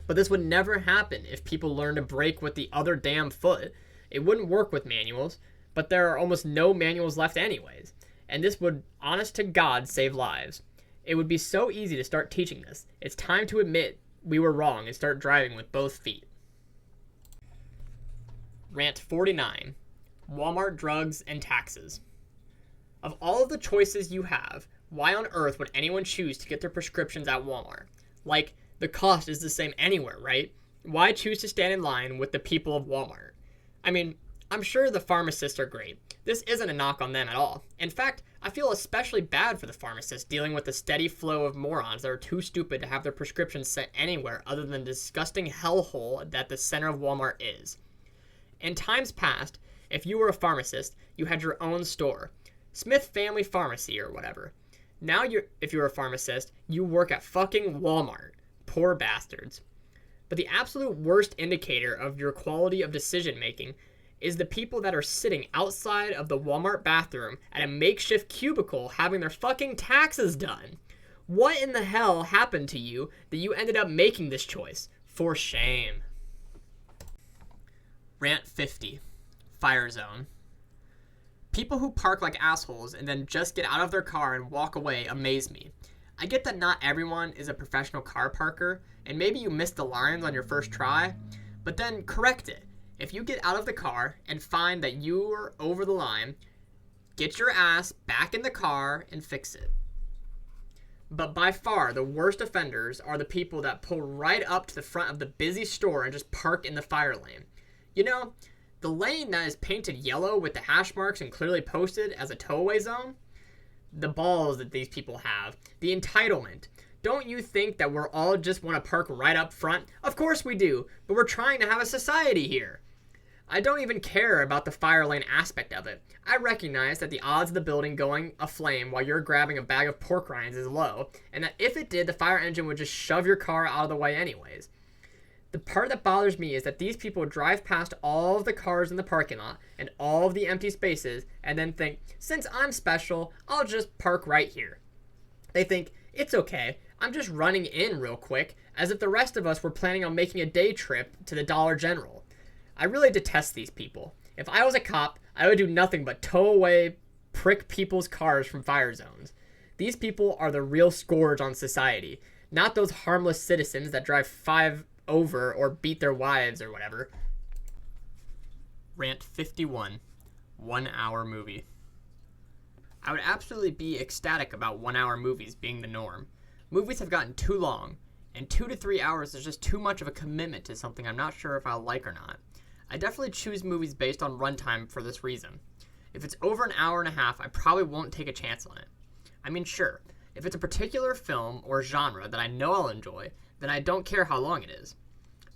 But this would never happen if people learned to brake with the other damn foot. It wouldn't work with manuals, but there are almost no manuals left anyways. And this would, honest to God, save lives. It would be so easy to start teaching this. It's time to admit we were wrong and start driving with both feet. Rant 49. Walmart drugs and taxes. Of all of the choices you have, why on earth would anyone choose to get their prescriptions at Walmart? Like, the cost is the same anywhere, right? Why choose to stand in line with the people of Walmart? I mean, I'm sure the pharmacists are great. This isn't a knock on them at all. In fact, I feel especially bad for the pharmacists dealing with the steady flow of morons that are too stupid to have their prescriptions sent anywhere other than the disgusting hellhole that the center of Walmart is. In times past, if you were a pharmacist, you had your own store. Smith Family Pharmacy or whatever. Now if you're a pharmacist, you work at fucking Walmart. Poor bastards. But the absolute worst indicator of your quality of decision making is the people that are sitting outside of the Walmart bathroom at a makeshift cubicle having their fucking taxes done. What in the hell happened to you that you ended up making this choice? For shame. Rant 50. Fire zone. People who park like assholes and then just get out of their car and walk away amaze me. I get that not everyone is a professional car parker, and maybe you missed the lines on your first try, but then correct it. If you get out of the car and find that you're over the line, get your ass back in the car and fix it. But by far, the worst offenders are the people that pull right up to the front of the busy store and just park in the fire lane. You know, the lane that is painted yellow with the hash marks and clearly posted as a towaway zone? The balls that these people have. The entitlement. Don't you think that we're all just want to park right up front? Of course we do, but we're trying to have a society here. I don't even care about the fire lane aspect of it. I recognize that the odds of the building going aflame while you're grabbing a bag of pork rinds is low, and that if it did, the fire engine would just shove your car out of the way anyways. The part that bothers me is that these people drive past all of the cars in the parking lot and all of the empty spaces and then think, since I'm special, I'll just park right here. They think, it's okay, I'm just running in real quick, as if the rest of us were planning on making a day trip to the Dollar General. I really detest these people. If I was a cop, I would do nothing but tow away, prick people's cars from fire zones. These people are the real scourge on society, not those harmless citizens that drive 5 over or beat their wives or whatever. Rant 51. 1 hour movie. I would absolutely be ecstatic about 1 hour movies being the norm. Movies have gotten too long, and 2 to 3 hours is just too much of a commitment to something I'm not sure if I'll like or not. I definitely choose movies based on runtime for this reason. If it's over an hour and a half, I probably won't take a chance on it. I mean, sure, if it's a particular film or genre that I know I'll enjoy, then I don't care how long it is.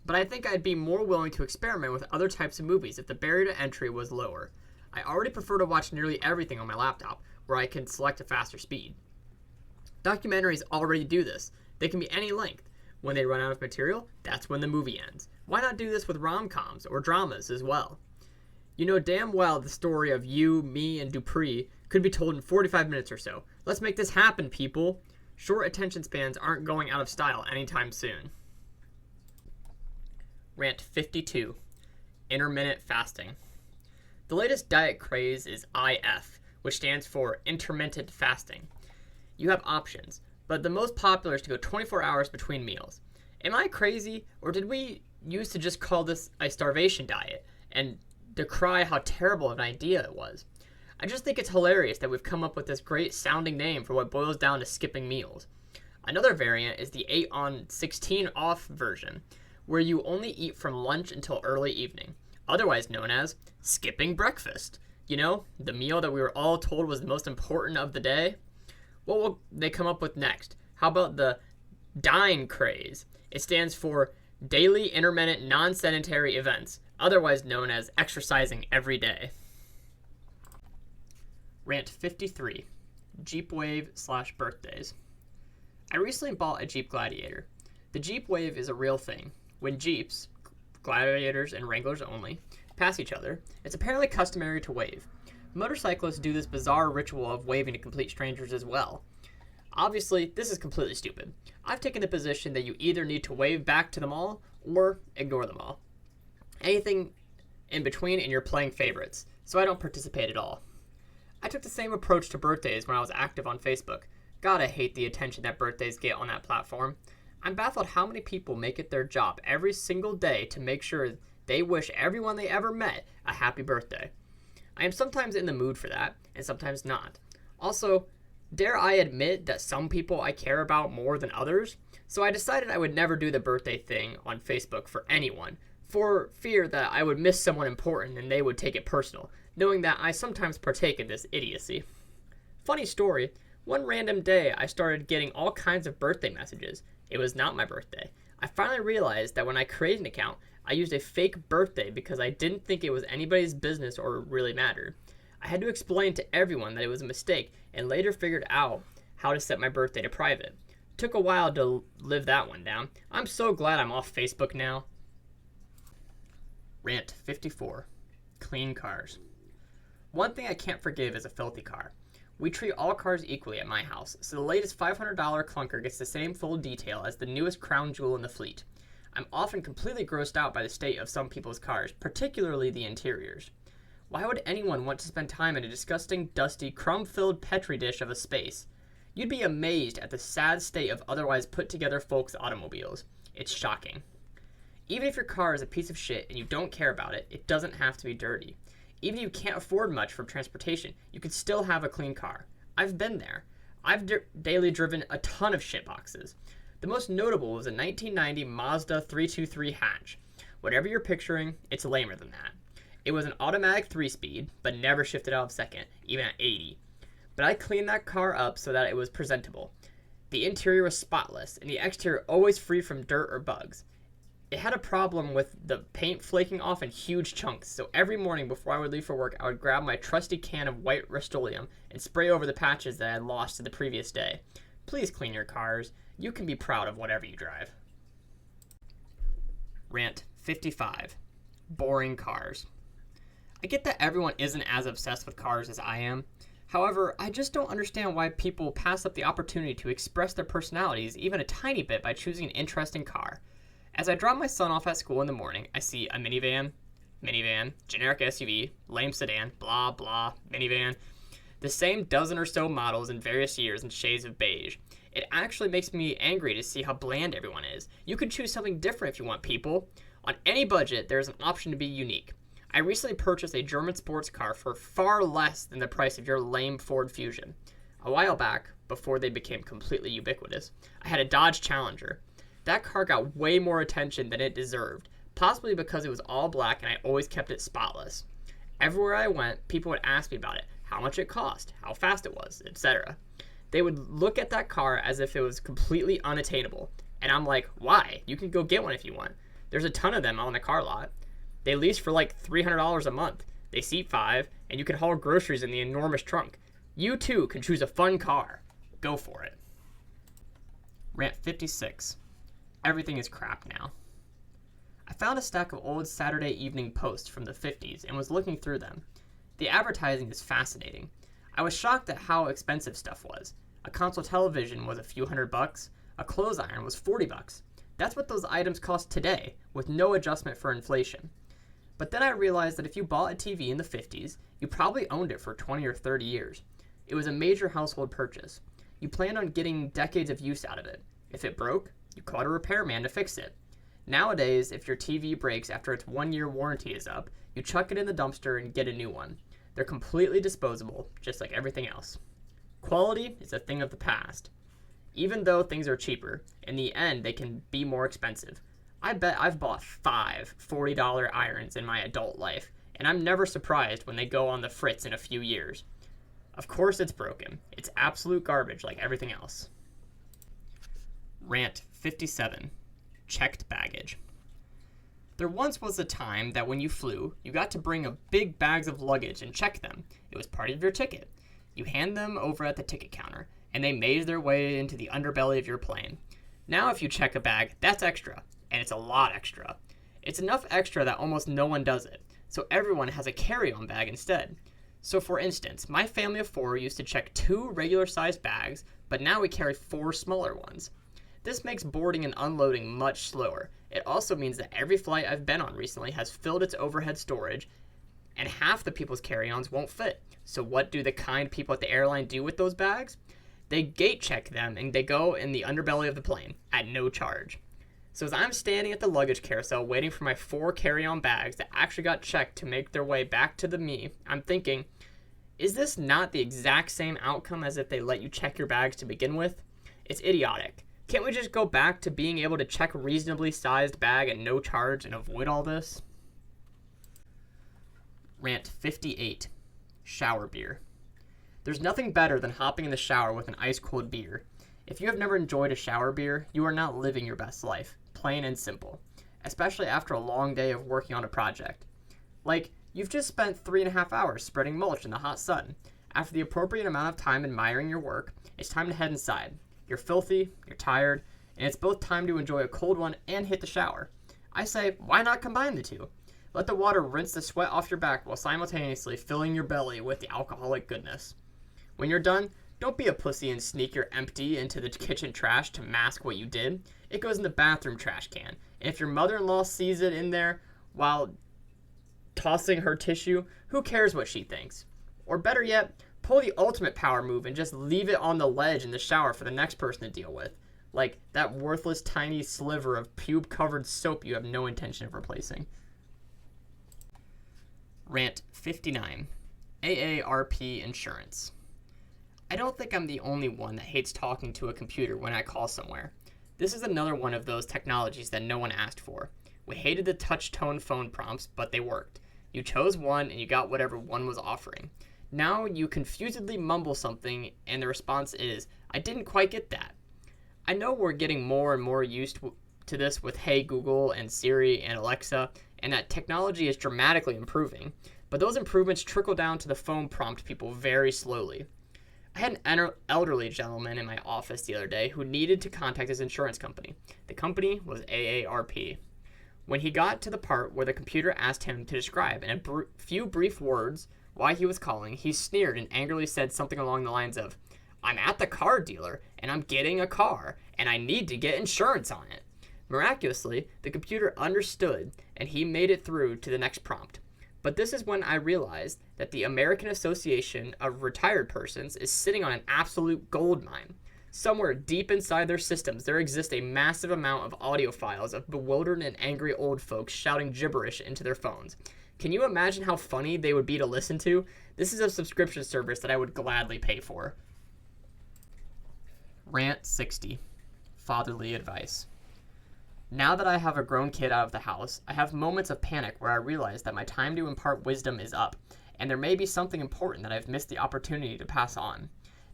But I think I'd be more willing to experiment with other types of movies if the barrier to entry was lower. I already prefer to watch nearly everything on my laptop, where I can select a faster speed. Documentaries already do this. They can be any length. When they run out of material, that's when the movie ends. Why not do this with rom-coms or dramas as well? You know damn well the story of you, me, and Dupree could be told in 45 minutes or so. Let's make this happen, people. Short attention spans aren't going out of style anytime soon. Rant 52. Intermittent fasting. The latest diet craze is IF, which stands for intermittent fasting. You have options, but the most popular is to go 24 hours between meals. Am I crazy, or did we used to just call this a starvation diet and decry how terrible of an idea it was? I just think it's hilarious that we've come up with this great sounding name for what boils down to skipping meals. Another variant is the 8 on 16 off version, where you only eat from lunch until early evening, otherwise known as skipping breakfast. You know, the meal that we were all told was the most important of the day. What will they come up with next? How about the dine craze? It stands for Daily intermittent non-sedentary events, otherwise known as exercising every day. Rant 53. Jeep Wave / birthdays. I recently bought a Jeep Gladiator. The Jeep Wave is a real thing. When Jeeps, Gladiators and Wranglers only, pass each other, it's apparently customary to wave. Motorcyclists do this bizarre ritual of waving to complete strangers as well. Obviously, this is completely stupid. I've taken the position that you either need to wave back to them all or ignore them all. Anything in between and you're playing favorites, so I don't participate at all. I took the same approach to birthdays when I was active on Facebook. God, I hate the attention that birthdays get on that platform. I'm baffled how many people make it their job every single day to make sure they wish everyone they ever met a happy birthday. I am sometimes in the mood for that, and sometimes not. Also, dare I admit that some people I care about more than others, so I decided I would never do the birthday thing on Facebook for anyone, for fear that I would miss someone important and they would take it personal, knowing that I sometimes partake in this idiocy. Funny story, one random day I started getting all kinds of birthday messages. It was not my birthday. I finally realized that when I created an account, I used a fake birthday because I didn't think it was anybody's business or really mattered. I had to explain to everyone that it was a mistake and later figured out how to set my birthday to private. Took a while to live that one down. I'm so glad I'm off Facebook now. Rant 54. Clean cars. One thing I can't forgive is a filthy car. We treat all cars equally at my house, so the latest $500 clunker gets the same full detail as the newest crown jewel in the fleet. I'm often completely grossed out by the state of some people's cars, particularly the interiors. Why would anyone want to spend time in a disgusting, dusty, crumb-filled petri dish of a space? You'd be amazed at the sad state of otherwise put-together folks' automobiles. It's shocking. Even if your car is a piece of shit and you don't care about it, it doesn't have to be dirty. Even if you can't afford much for transportation, you could still have a clean car. I've been there. I've daily driven a ton of shitboxes. The most notable was a 1990 Mazda 323 hatch. Whatever you're picturing, it's lamer than that. It was an automatic 3-speed, but never shifted out of second, even at 80. But I cleaned that car up so that it was presentable. The interior was spotless, and the exterior always free from dirt or bugs. It had a problem with the paint flaking off in huge chunks, so every morning before I would leave for work, I would grab my trusty can of white Rust-Oleum and spray over the patches that I had lost the previous day. Please clean your cars. You can be proud of whatever you drive. Rant 55. Boring cars. I get that everyone isn't as obsessed with cars as I am. However, I just don't understand why people pass up the opportunity to express their personalities even a tiny bit by choosing an interesting car. As I drop my son off at school in the morning, I see a minivan, generic SUV, lame sedan, blah blah, minivan, the same dozen or so models in various years and shades of beige. It actually makes me angry to see how bland everyone is. You can choose something different if you want, people. On any budget, there is an option to be unique. I recently purchased a German sports car for far less than the price of your lame Ford Fusion. A while back, before they became completely ubiquitous, I had a Dodge Challenger. That car got way more attention than it deserved, possibly because it was all black and I always kept it spotless. Everywhere I went, people would ask me about it, how much it cost, how fast it was, etc. They would look at that car as if it was completely unattainable. And I'm like, why? You can go get one if you want. There's a ton of them on the car lot. They lease for like $300 a month. They seat 5, and you can haul groceries in the enormous trunk. You too can choose a fun car. Go for it. Rant 56. Everything is crap now. I found a stack of old Saturday Evening Posts from the 50s and was looking through them. The advertising is fascinating. I was shocked at how expensive stuff was. A console television was a few $100. A clothes iron was $40. That's what those items cost today, with no adjustment for inflation. But then I realized that if you bought a TV in the 50s, you probably owned it for 20 or 30 years. It was a major household purchase. You planned on getting decades of use out of it. If it broke, you called a repairman to fix it. Nowadays, if your TV breaks after its 1-year warranty is up, you chuck it in the dumpster and get a new one. They're completely disposable, just like everything else. Quality is a thing of the past. Even though things are cheaper, in the end they can be more expensive. I bet I've bought 5 $40 irons in my adult life, and I'm never surprised when they go on the fritz in a few years. Of course it's broken. It's absolute garbage like everything else. Rant 57. Checked baggage. There once was a time that when you flew, you got to bring a big bags of luggage and check them. It was part of your ticket. You hand them over at the ticket counter, and they maze their way into the underbelly of your plane. Now if you check a bag, that's extra, and it's a lot extra. It's enough extra that almost no one does it, so everyone has a carry-on bag instead. So for instance, my family of 4 used to check 2 regular-sized bags, but now we carry 4 smaller ones. This makes boarding and unloading much slower. It also means that every flight I've been on recently has filled its overhead storage, and half the people's carry-ons won't fit. So what do the kind people at the airline do with those bags? They gate check them, and they go in the underbelly of the plane at no charge. So as I'm standing at the luggage carousel waiting for my 4 carry-on bags that actually got checked to make their way back to me, I'm thinking, is this not the exact same outcome as if they let you check your bags to begin with? It's idiotic. Can't we just go back to being able to check a reasonably sized bag at no charge and avoid all this? Rant 58. Shower beer. There's nothing better than hopping in the shower with an ice-cold beer. If you have never enjoyed a shower beer, you are not living your best life, plain and simple, especially after a long day of working on a project. Like, you've just spent 3.5 hours spreading mulch in the hot sun. After the appropriate amount of time admiring your work, it's time to head inside. You're filthy, you're tired, and it's both time to enjoy a cold one and hit the shower. I say, why not combine the two? Let the water rinse the sweat off your back while simultaneously filling your belly with the alcoholic goodness. When you're done, don't be a pussy and sneak your empty into the kitchen trash to mask what you did. It goes in the bathroom trash can, and if your mother-in-law sees it in there while tossing her tissue, who cares what she thinks? Or better yet, pull the ultimate power move and just leave it on the ledge in the shower for the next person to deal with. Like that worthless tiny sliver of pube-covered soap you have no intention of replacing. Rant 59. AARP Insurance. I don't think I'm the only one that hates talking to a computer when I call somewhere. This is another one of those technologies that no one asked for. We hated the touch-tone phone prompts, but they worked. You chose one and you got whatever one was offering. Now you confusedly mumble something and the response is, I didn't quite get that. I know we're getting more and more used to this with Hey Google and Siri and Alexa, and that technology is dramatically improving, but those improvements trickle down to the phone prompt people very slowly. I had an elderly gentleman in my office the other day who needed to contact his insurance company. The company was AARP. When he got to the part where the computer asked him to describe in a few brief words why he was calling, he sneered and angrily said something along the lines of, I'm at the car dealer, and I'm getting a car, and I need to get insurance on it. Miraculously, the computer understood, and he made it through to the next prompt. But this is when I realized that the American Association of Retired Persons is sitting on an absolute gold mine. Somewhere deep inside their systems, there exists a massive amount of audio files of bewildered and angry old folks shouting gibberish into their phones. Can you imagine how funny they would be to listen to? This is a subscription service that I would gladly pay for. Rant 60. Fatherly advice. Now that I have a grown kid out of the house, I have moments of panic where I realize that my time to impart wisdom is up, and there may be something important that I've missed the opportunity to pass on.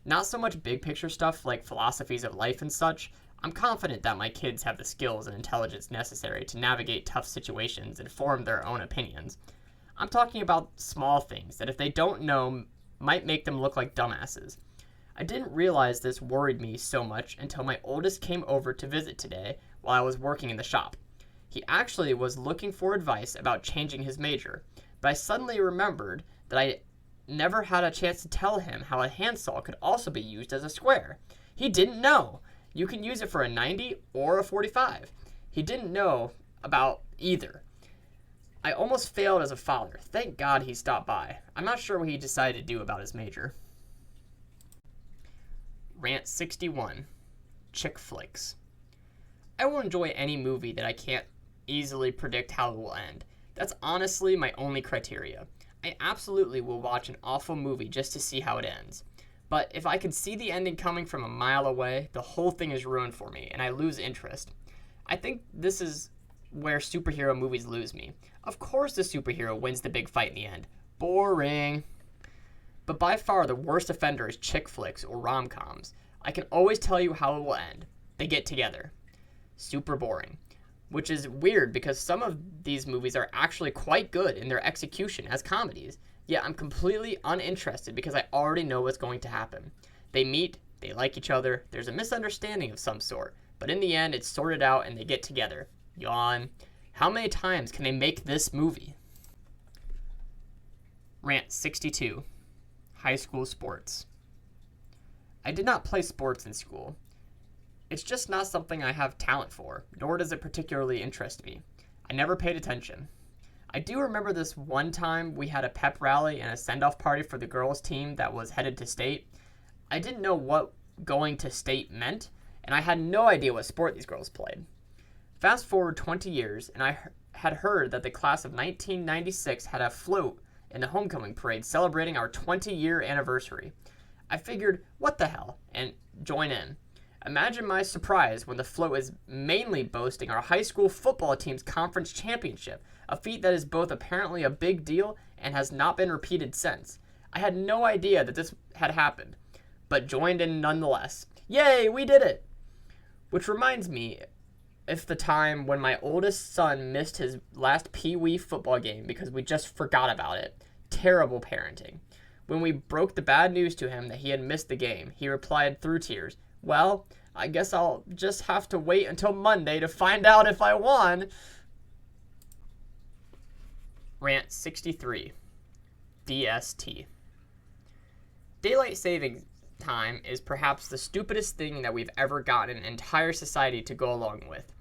Not so much big picture stuff like philosophies of life and such. I'm confident that my kids have the skills and intelligence necessary to navigate tough situations and form their own opinions. I'm talking about small things that if they don't know might make them look like dumbasses. I didn't realize this worried me so much until my oldest came over to visit today while I was working in the shop. He actually was looking for advice about changing his major, but I suddenly remembered that I never had a chance to tell him how a handsaw could also be used as a square. He didn't know. You can use it for a 90 or a 45. He didn't know about either. I almost failed as a father. Thank God he stopped by. I'm not sure what he decided to do about his major. Rant 61. Chick flicks. I will enjoy any movie that I can't easily predict how it will end. That's honestly my only criteria. I absolutely will watch an awful movie just to see how it ends. But if I can see the ending coming from a mile away, the whole thing is ruined for me, and I lose interest. I think this is where superhero movies lose me. Of course the superhero wins the big fight in the end. Boring. But by far the worst offender is chick flicks or rom-coms. I can always tell you how it will end. They get together. Super boring. which is weird because some of these movies are actually quite good in their execution as comedies. Yet I'm completely uninterested because I already know what's going to happen. They meet, they like each other, there's a misunderstanding of some sort, but in the end it's sorted out and they get together. Yawn. How many times can they make this movie? Rant 62. High school sports. I did not play sports in school. It's just not something I have talent for, nor does it particularly interest me. I never paid attention. I do remember this one time we had a pep rally and a send-off party for the girls' team that was headed to state. I didn't know what going to state meant, and I had no idea what sport these girls played. Fast forward 20 years, and I had heard that the class of 1996 had a float in the homecoming parade celebrating our 20-year anniversary. I figured, what the hell, and join in. Imagine my surprise when the float is mainly boasting our high school football team's conference championship, a feat that is both apparently a big deal and has not been repeated since. I had no idea that this had happened, but joined in nonetheless. Yay, we did it! Which reminds me of the time when my oldest son missed his last Pee-wee football game because we just forgot about it. Terrible parenting. When we broke the bad news to him that he had missed the game, he replied through tears, "Well, I guess I'll just have to wait until Monday to find out if I won." Rant 63. DST. Daylight savings time is perhaps the stupidest thing that we've ever gotten an entire society to go along with.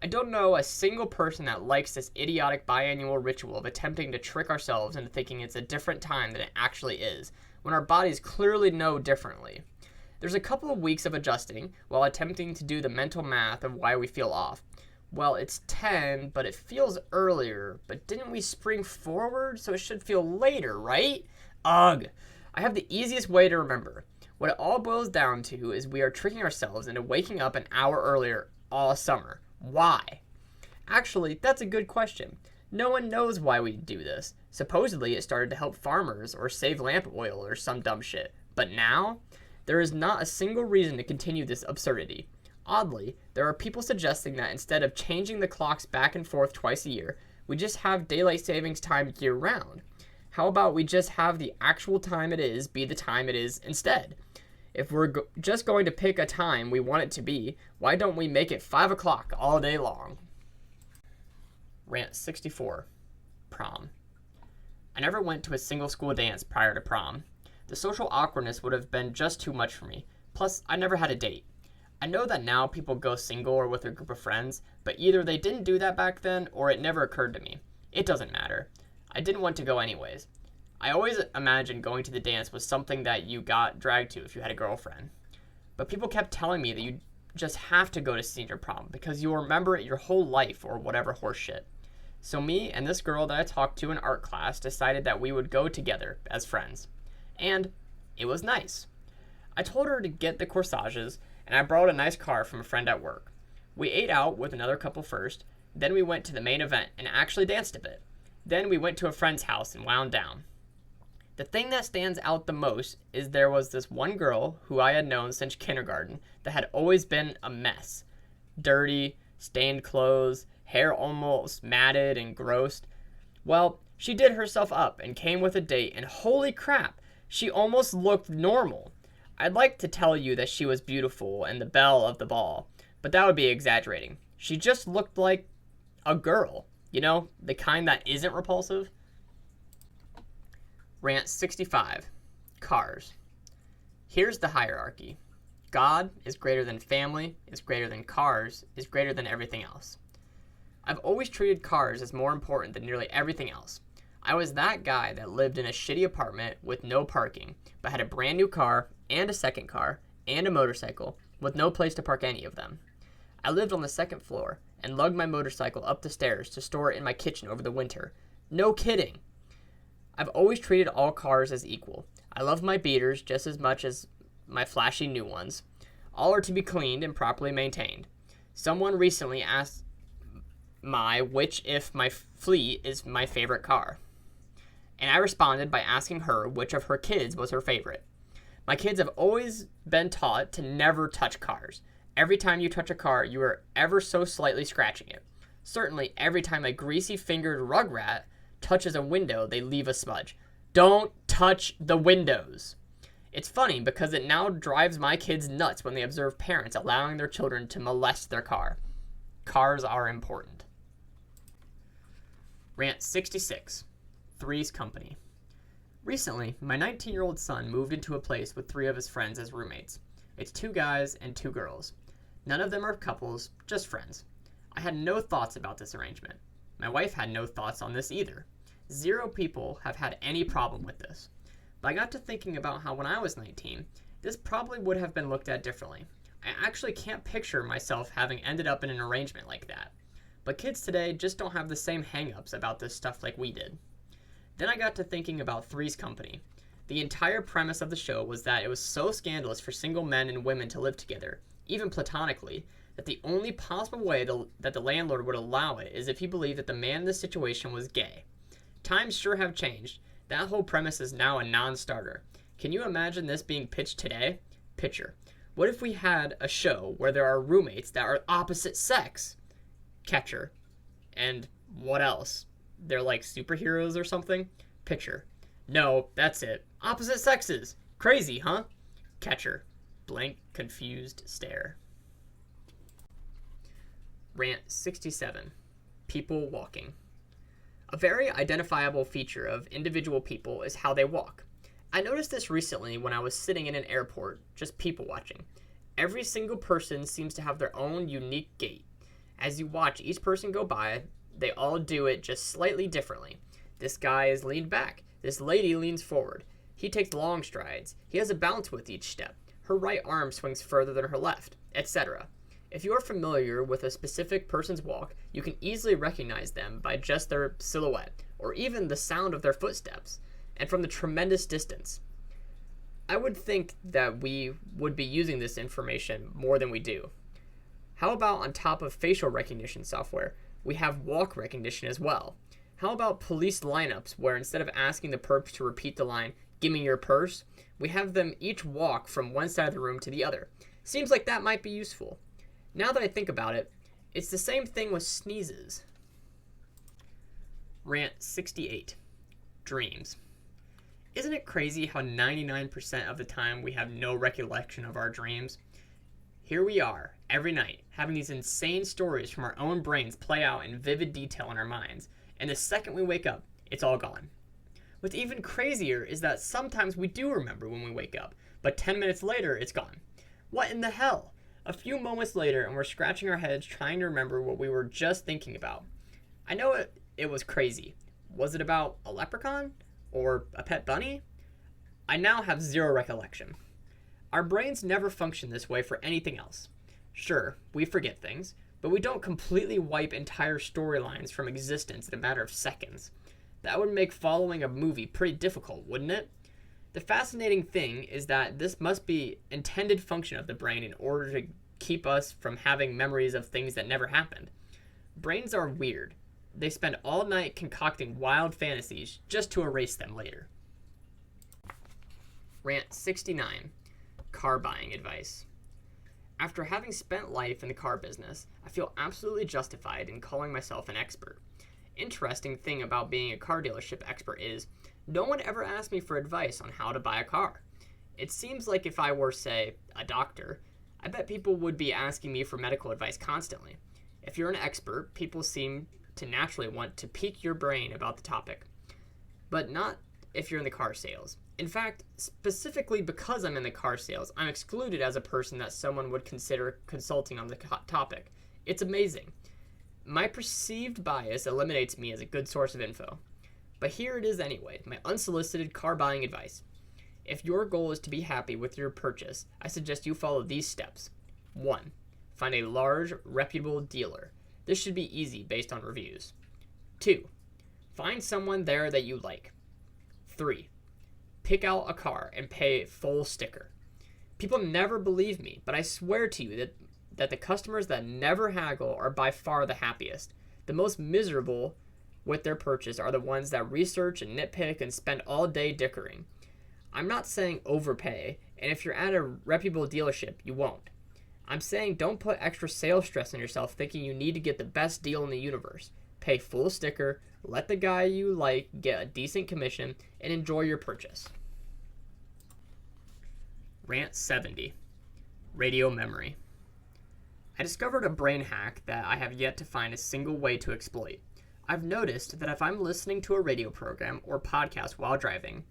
I don't know a single person that likes this idiotic biannual ritual of attempting to trick ourselves into thinking it's a different time than it actually is, when our bodies clearly know differently. There's a couple of weeks of adjusting while attempting to do the mental math of why we feel off. Well, it's 10, but it feels earlier. But didn't we spring forward, so it should feel later, right? Ugh. I have the easiest way to remember. What it all boils down to is we are tricking ourselves into waking up an hour earlier all summer. Why? Actually, that's a good question. No one knows why we do this. Supposedly, it started to help farmers or save lamp oil or some dumb shit. But now, there is not a single reason to continue this absurdity. Oddly, there are people suggesting that instead of changing the clocks back and forth twice a year, we just have daylight savings time year-round. How about we just have the actual time it is be the time it is instead? If we're just going to pick a time we want it to be, why don't we make it 5 o'clock all day long? Rant 64. Prom. I never went to a single school dance prior to prom. The social awkwardness would have been just too much for me. Plus, I never had a date. I know that now people go single or with a group of friends, but either they didn't do that back then or it never occurred to me. It doesn't matter. I didn't want to go anyways. I always imagined going to the dance was something that you got dragged to if you had a girlfriend. But people kept telling me that you just have to go to senior prom because you'll remember it your whole life or whatever horseshit. So me and this girl that I talked to in art class decided that we would go together as friends. And it was nice. I told her to get the corsages, and I borrowed a nice car from a friend at work. We ate out with another couple first, then we went to the main event and actually danced a bit. Then we went to a friend's house and wound down. The thing that stands out the most is there was this one girl who I had known since kindergarten that had always been a mess. Dirty, stained clothes, hair almost matted and gross. Well, she did herself up and came with a date, and holy crap, she almost looked normal. I'd like to tell you that she was beautiful and the belle of the ball, but that would be exaggerating. She just looked like a girl, you know, the kind that isn't repulsive. Rant 65. Cars. Here's the hierarchy. God is greater than family, is greater than cars, is greater than everything else. I've always treated cars as more important than nearly everything else. I was that guy that lived in a shitty apartment with no parking, but had a brand new car and a second car and a motorcycle with no place to park any of them. I lived on the second floor and lugged my motorcycle up the stairs to store it in my kitchen over the winter. No kidding. I've always treated all cars as equal. I love my beaters just as much as my flashy new ones. All are to be cleaned and properly maintained. Someone recently asked which if my fleet is my favorite car. And I responded by asking her which of her kids was her favorite. My kids have always been taught to never touch cars. Every time you touch a car, you are ever so slightly scratching it. Certainly, every time a greasy-fingered rugrat touches a window, they leave a smudge. Don't touch the windows. It's funny because it now drives my kids nuts when they observe parents allowing their children to molest their car. Cars are important. Rant 66. Three's Company. Recently, my 19-year-old son moved into a place with 3 of his friends as roommates. It's 2 guys and 2 girls. None of them are couples, just friends. I had no thoughts about this arrangement. My wife had no thoughts on this either. 0 people have had any problem with this. But I got to thinking about how when I was 19, this probably would have been looked at differently. I actually can't picture myself having ended up in an arrangement like that. But kids today just don't have the same hang-ups about this stuff like we did. Then I got to thinking about Three's Company. The entire premise of the show was that it was so scandalous for single men and women to live together, even platonically, that the only possible way that the landlord would allow it is if he believed that the man in this situation was gay. Times sure have changed. That whole premise is now a non-starter. Can you imagine this being pitched today? Picture. What if we had a show where there are roommates that are opposite sex? Catcher. And what else? They're like superheroes or something? Picture. No, that's it. Opposite sexes. Crazy, huh? Catcher. Blank, confused stare. Rant 67. People walking. A very identifiable feature of individual people is how they walk. I noticed this recently when I was sitting in an airport, just people watching. Every single person seems to have their own unique gait. As you watch each person go by, they all do it just slightly differently. This guy is leaned back. This lady leans forward. He takes long strides. He has a bounce with each step. Her right arm swings further than her left, etc. If you are familiar with a specific person's walk, you can easily recognize them by just their silhouette, or even the sound of their footsteps, and from the tremendous distance. I would think that we would be using this information more than we do. How about on top of facial recognition software, we have walk recognition as well? How about police lineups where instead of asking the perps to repeat the line, "Give me your purse," we have them each walk from one side of the room to the other? Seems like that might be useful. Now that I think about it, it's the same thing with sneezes. Rant 68. Dreams. Isn't it crazy how 99% of the time we have no recollection of our dreams? Here we are, every night, having these insane stories from our own brains play out in vivid detail in our minds, and the second we wake up, it's all gone. What's even crazier is that sometimes we do remember when we wake up, but 10 minutes later, it's gone. What in the hell? A few moments later, and we're scratching our heads trying to remember what we were just thinking about. I know it was crazy. Was it about a leprechaun? Or a pet bunny? I now have 0 recollection. Our brains never function this way for anything else. Sure, we forget things, but we don't completely wipe entire storylines from existence in a matter of seconds. That would make following a movie pretty difficult, wouldn't it? The fascinating thing is that this must be intended function of the brain in order to keep us from having memories of things that never happened. Brains are weird. They spend all night concocting wild fantasies just to erase them later. Rant 69. Car buying advice. After having spent life in the car business, I feel absolutely justified in calling myself an expert. Interesting thing about being a car dealership expert is no one ever asked me for advice on how to buy a car. It seems like if I were, say, a doctor, I bet people would be asking me for medical advice constantly. If you're an expert, people seem to naturally want to pique your brain about the topic. But not if you're in the car sales. In fact, specifically because I'm in the car sales, I'm excluded as a person that someone would consider consulting on the topic. It's amazing. My perceived bias eliminates me as a good source of info. But here it is anyway, my unsolicited car buying advice. If your goal is to be happy with your purchase, I suggest you follow these steps. 1. Find a large, reputable dealer. This should be easy based on reviews. 2. Find someone there that you like. 3. Pick out a car and pay full sticker. People never believe me, but I swear to you that the customers that never haggle are by far the happiest. The most miserable with their purchase are the ones that research and nitpick and spend all day dickering. I'm not saying overpay, and if you're at a reputable dealership, you won't. I'm saying don't put extra sales stress on yourself thinking you need to get the best deal in the universe. Pay full sticker, let the guy you like get a decent commission, and enjoy your purchase. Rant 70. Radio memory. I discovered a brain hack that I have yet to find a single way to exploit. I've noticed that if I'm listening to a radio program or podcast while driving,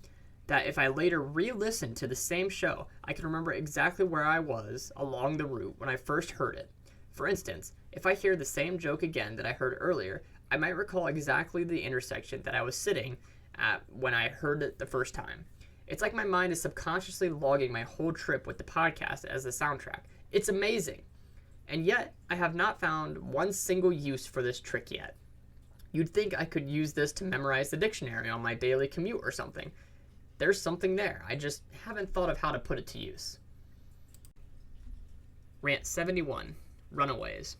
that if I later re-listen to the same show, I can remember exactly where I was along the route when I first heard it. For instance, if I hear the same joke again that I heard earlier, I might recall exactly the intersection that I was sitting at when I heard it the first time. It's like my mind is subconsciously logging my whole trip with the podcast as the soundtrack. It's amazing. And yet, I have not found one single use for this trick yet. You'd think I could use this to memorize the dictionary on my daily commute or something. There's something there. I just haven't thought of how to put it to use. Rant 71. Runaways.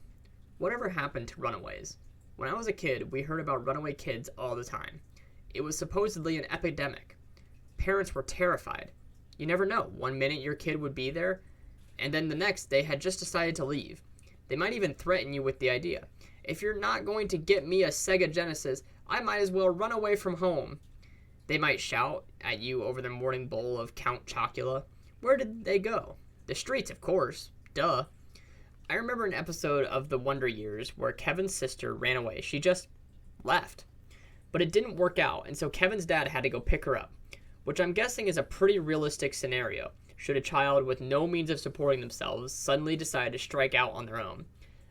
Whatever happened to runaways? When I was a kid, we heard about runaway kids all the time. It was supposedly an epidemic. Parents were terrified. You never know. One minute your kid would be there, and then the next they had just decided to leave. They might even threaten you with the idea. If you're not going to get me a Sega Genesis, I might as well run away from home. They might shout at you over their morning bowl of Count Chocula. Where did they go? The streets, of course. Duh. I remember an episode of The Wonder Years where Kevin's sister ran away. She just left. But it didn't work out, and so Kevin's dad had to go pick her up, which I'm guessing is a pretty realistic scenario, should a child with no means of supporting themselves suddenly decide to strike out on their own.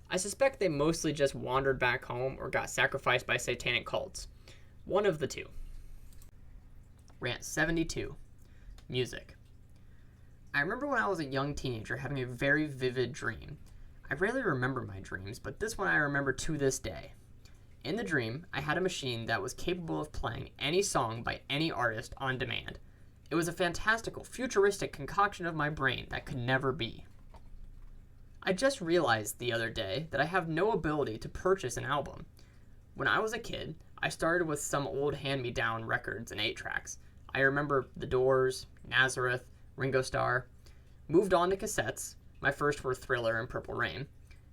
I suspect they mostly just wandered back home or got sacrificed by satanic cults. One of the two. Rant 72. Music. I remember when I was a young teenager having a very vivid dream. I rarely remember my dreams, but this one I remember to this day. In the dream, I had a machine that was capable of playing any song by any artist on demand. It was a fantastical, futuristic concoction of my brain that could never be. I just realized the other day that I have no ability to purchase an album. When I was a kid, I started with some old hand-me-down records and 8-tracks. I remember The Doors, Nazareth, Ringo Starr. Moved on to cassettes. My first were Thriller and Purple Rain.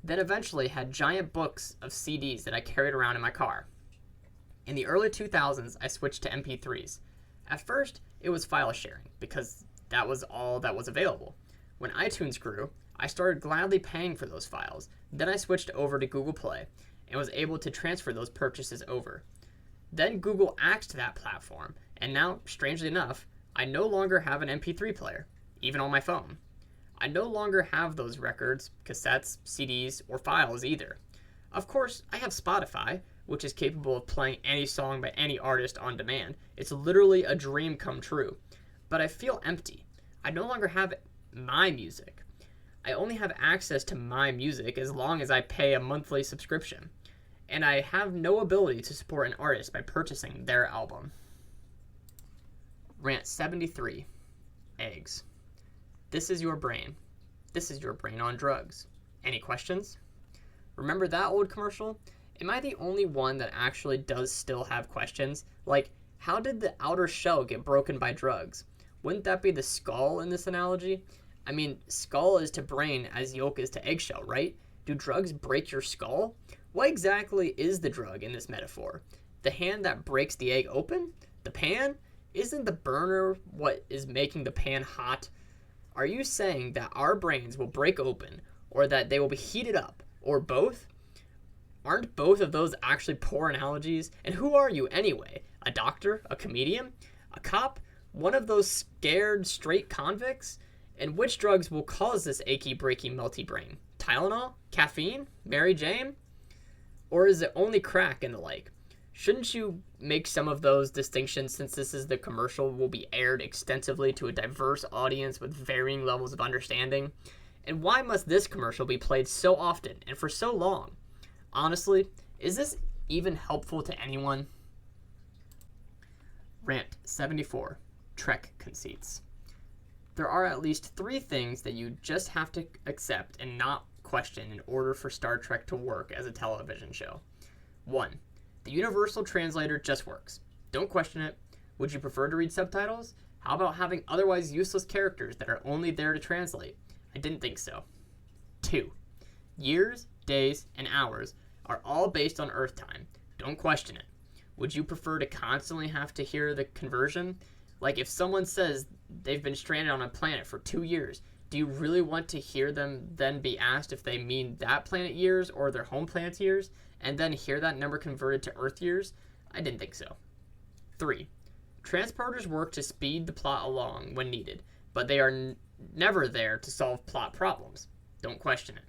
Then eventually had giant books of CDs that I carried around in my car. In the early 2000s, I switched to MP3s. At first, it was file sharing, because that was all that was available. When iTunes grew, I started gladly paying for those files. Then I switched over to Google Play, and was able to transfer those purchases over. Then Google axed that platform, and now, strangely enough, I no longer have an MP3 player, even on my phone. I no longer have those records, cassettes, CDs, or files either. Of course, I have Spotify, which is capable of playing any song by any artist on demand. It's literally a dream come true. But I feel empty. I no longer have my music. I only have access to my music as long as I pay a monthly subscription. And I have no ability to support an artist by purchasing their album. Rant 73. Eggs. This is your brain. This is your brain on drugs. Any questions? Remember that old commercial? Am I the only one that actually does still have questions? Like, how did the outer shell get broken by drugs? Wouldn't that be the skull in this analogy? I mean, skull is to brain as yolk is to eggshell, right? Do drugs break your skull? What exactly is the drug in this metaphor? The hand that breaks the egg open? The pan? Isn't the burner what is making the pan hot? Are you saying that our brains will break open, or that they will be heated up, or both? Aren't both of those actually poor analogies? And who are you anyway? A doctor? A comedian? A cop? One of those scared straight convicts? And which drugs will cause this achy, breaky, melty brain? Tylenol? Caffeine? Mary Jane? Or is it only crack and the like? Shouldn't you make some of those distinctions, since this is the commercial will be aired extensively to a diverse audience with varying levels of understanding? And why must this commercial be played so often and for so long? Honestly, is this even helpful to anyone? Rant 74. Trek conceits. There are at least 3 things that you just have to accept and not question in order for Star Trek to work as a television show. 1. The universal translator just works. Don't question it. Would you prefer to read subtitles? How about having otherwise useless characters that are only there to translate? I didn't think so. 2. Years, days, and hours are all based on Earth time. Don't question it. Would you prefer to constantly have to hear the conversion? Like if someone says they've been stranded on a planet for 2 years, do you really want to hear them then be asked if they mean that planet years or their home planet's years, and then hear that number converted to Earth years? I didn't think so. 3. Transporters work to speed the plot along when needed, but they are never there to solve plot problems. Don't question it.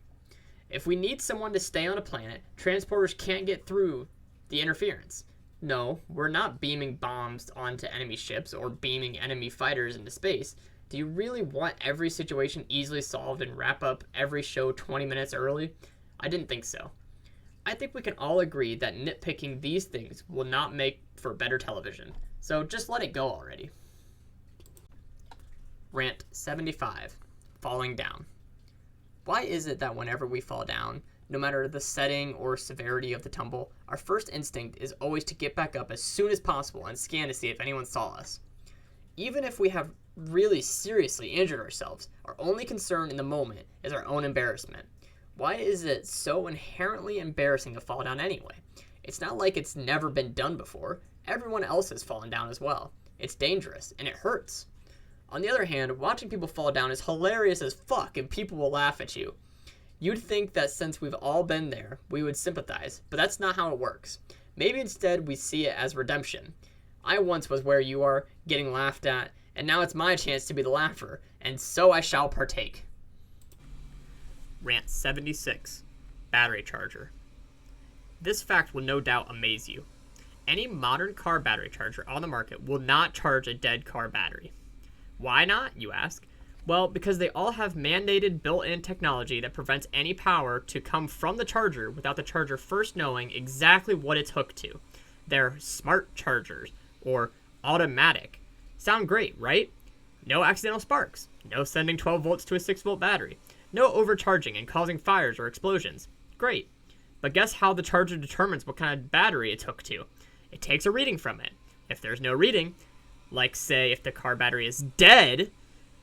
If we need someone to stay on a planet, transporters can't get through the interference. No, we're not beaming bombs onto enemy ships or beaming enemy fighters into space. Do you really want every situation easily solved and wrap up every show 20 minutes early? I didn't think so. I think we can all agree that nitpicking these things will not make for better television, so just let it go already. Rant 75. Falling down. Why is it that whenever we fall down, no matter the setting or severity of the tumble, our first instinct is always to get back up as soon as possible and scan to see if anyone saw us? Even if we have really seriously injured ourselves, our only concern in the moment is our own embarrassment. Why is it so inherently embarrassing to fall down anyway? It's not like it's never been done before. Everyone else has fallen down as well. It's dangerous, and it hurts. On the other hand, watching people fall down is hilarious as fuck, and people will laugh at you. You'd think that since we've all been there, we would sympathize, but that's not how it works. Maybe instead we see it as redemption. I once was where you are, getting laughed at, and now it's my chance to be the laugher, and so I shall partake. Rant 76. Battery charger. This fact will no doubt amaze you. Any modern car battery charger on the market will not charge a dead car battery. Why not, you ask? Well, because they all have mandated built-in technology that prevents any power to come from the charger without the charger first knowing exactly what it's hooked to. They're smart chargers, or automatic. Sound great, right? No accidental sparks, no sending 12 volts to a 6-volt battery, no overcharging and causing fires or explosions. Great. But guess how the charger determines what kind of battery it's hooked to? It takes a reading from it. If there's no reading, like say if the car battery is dead,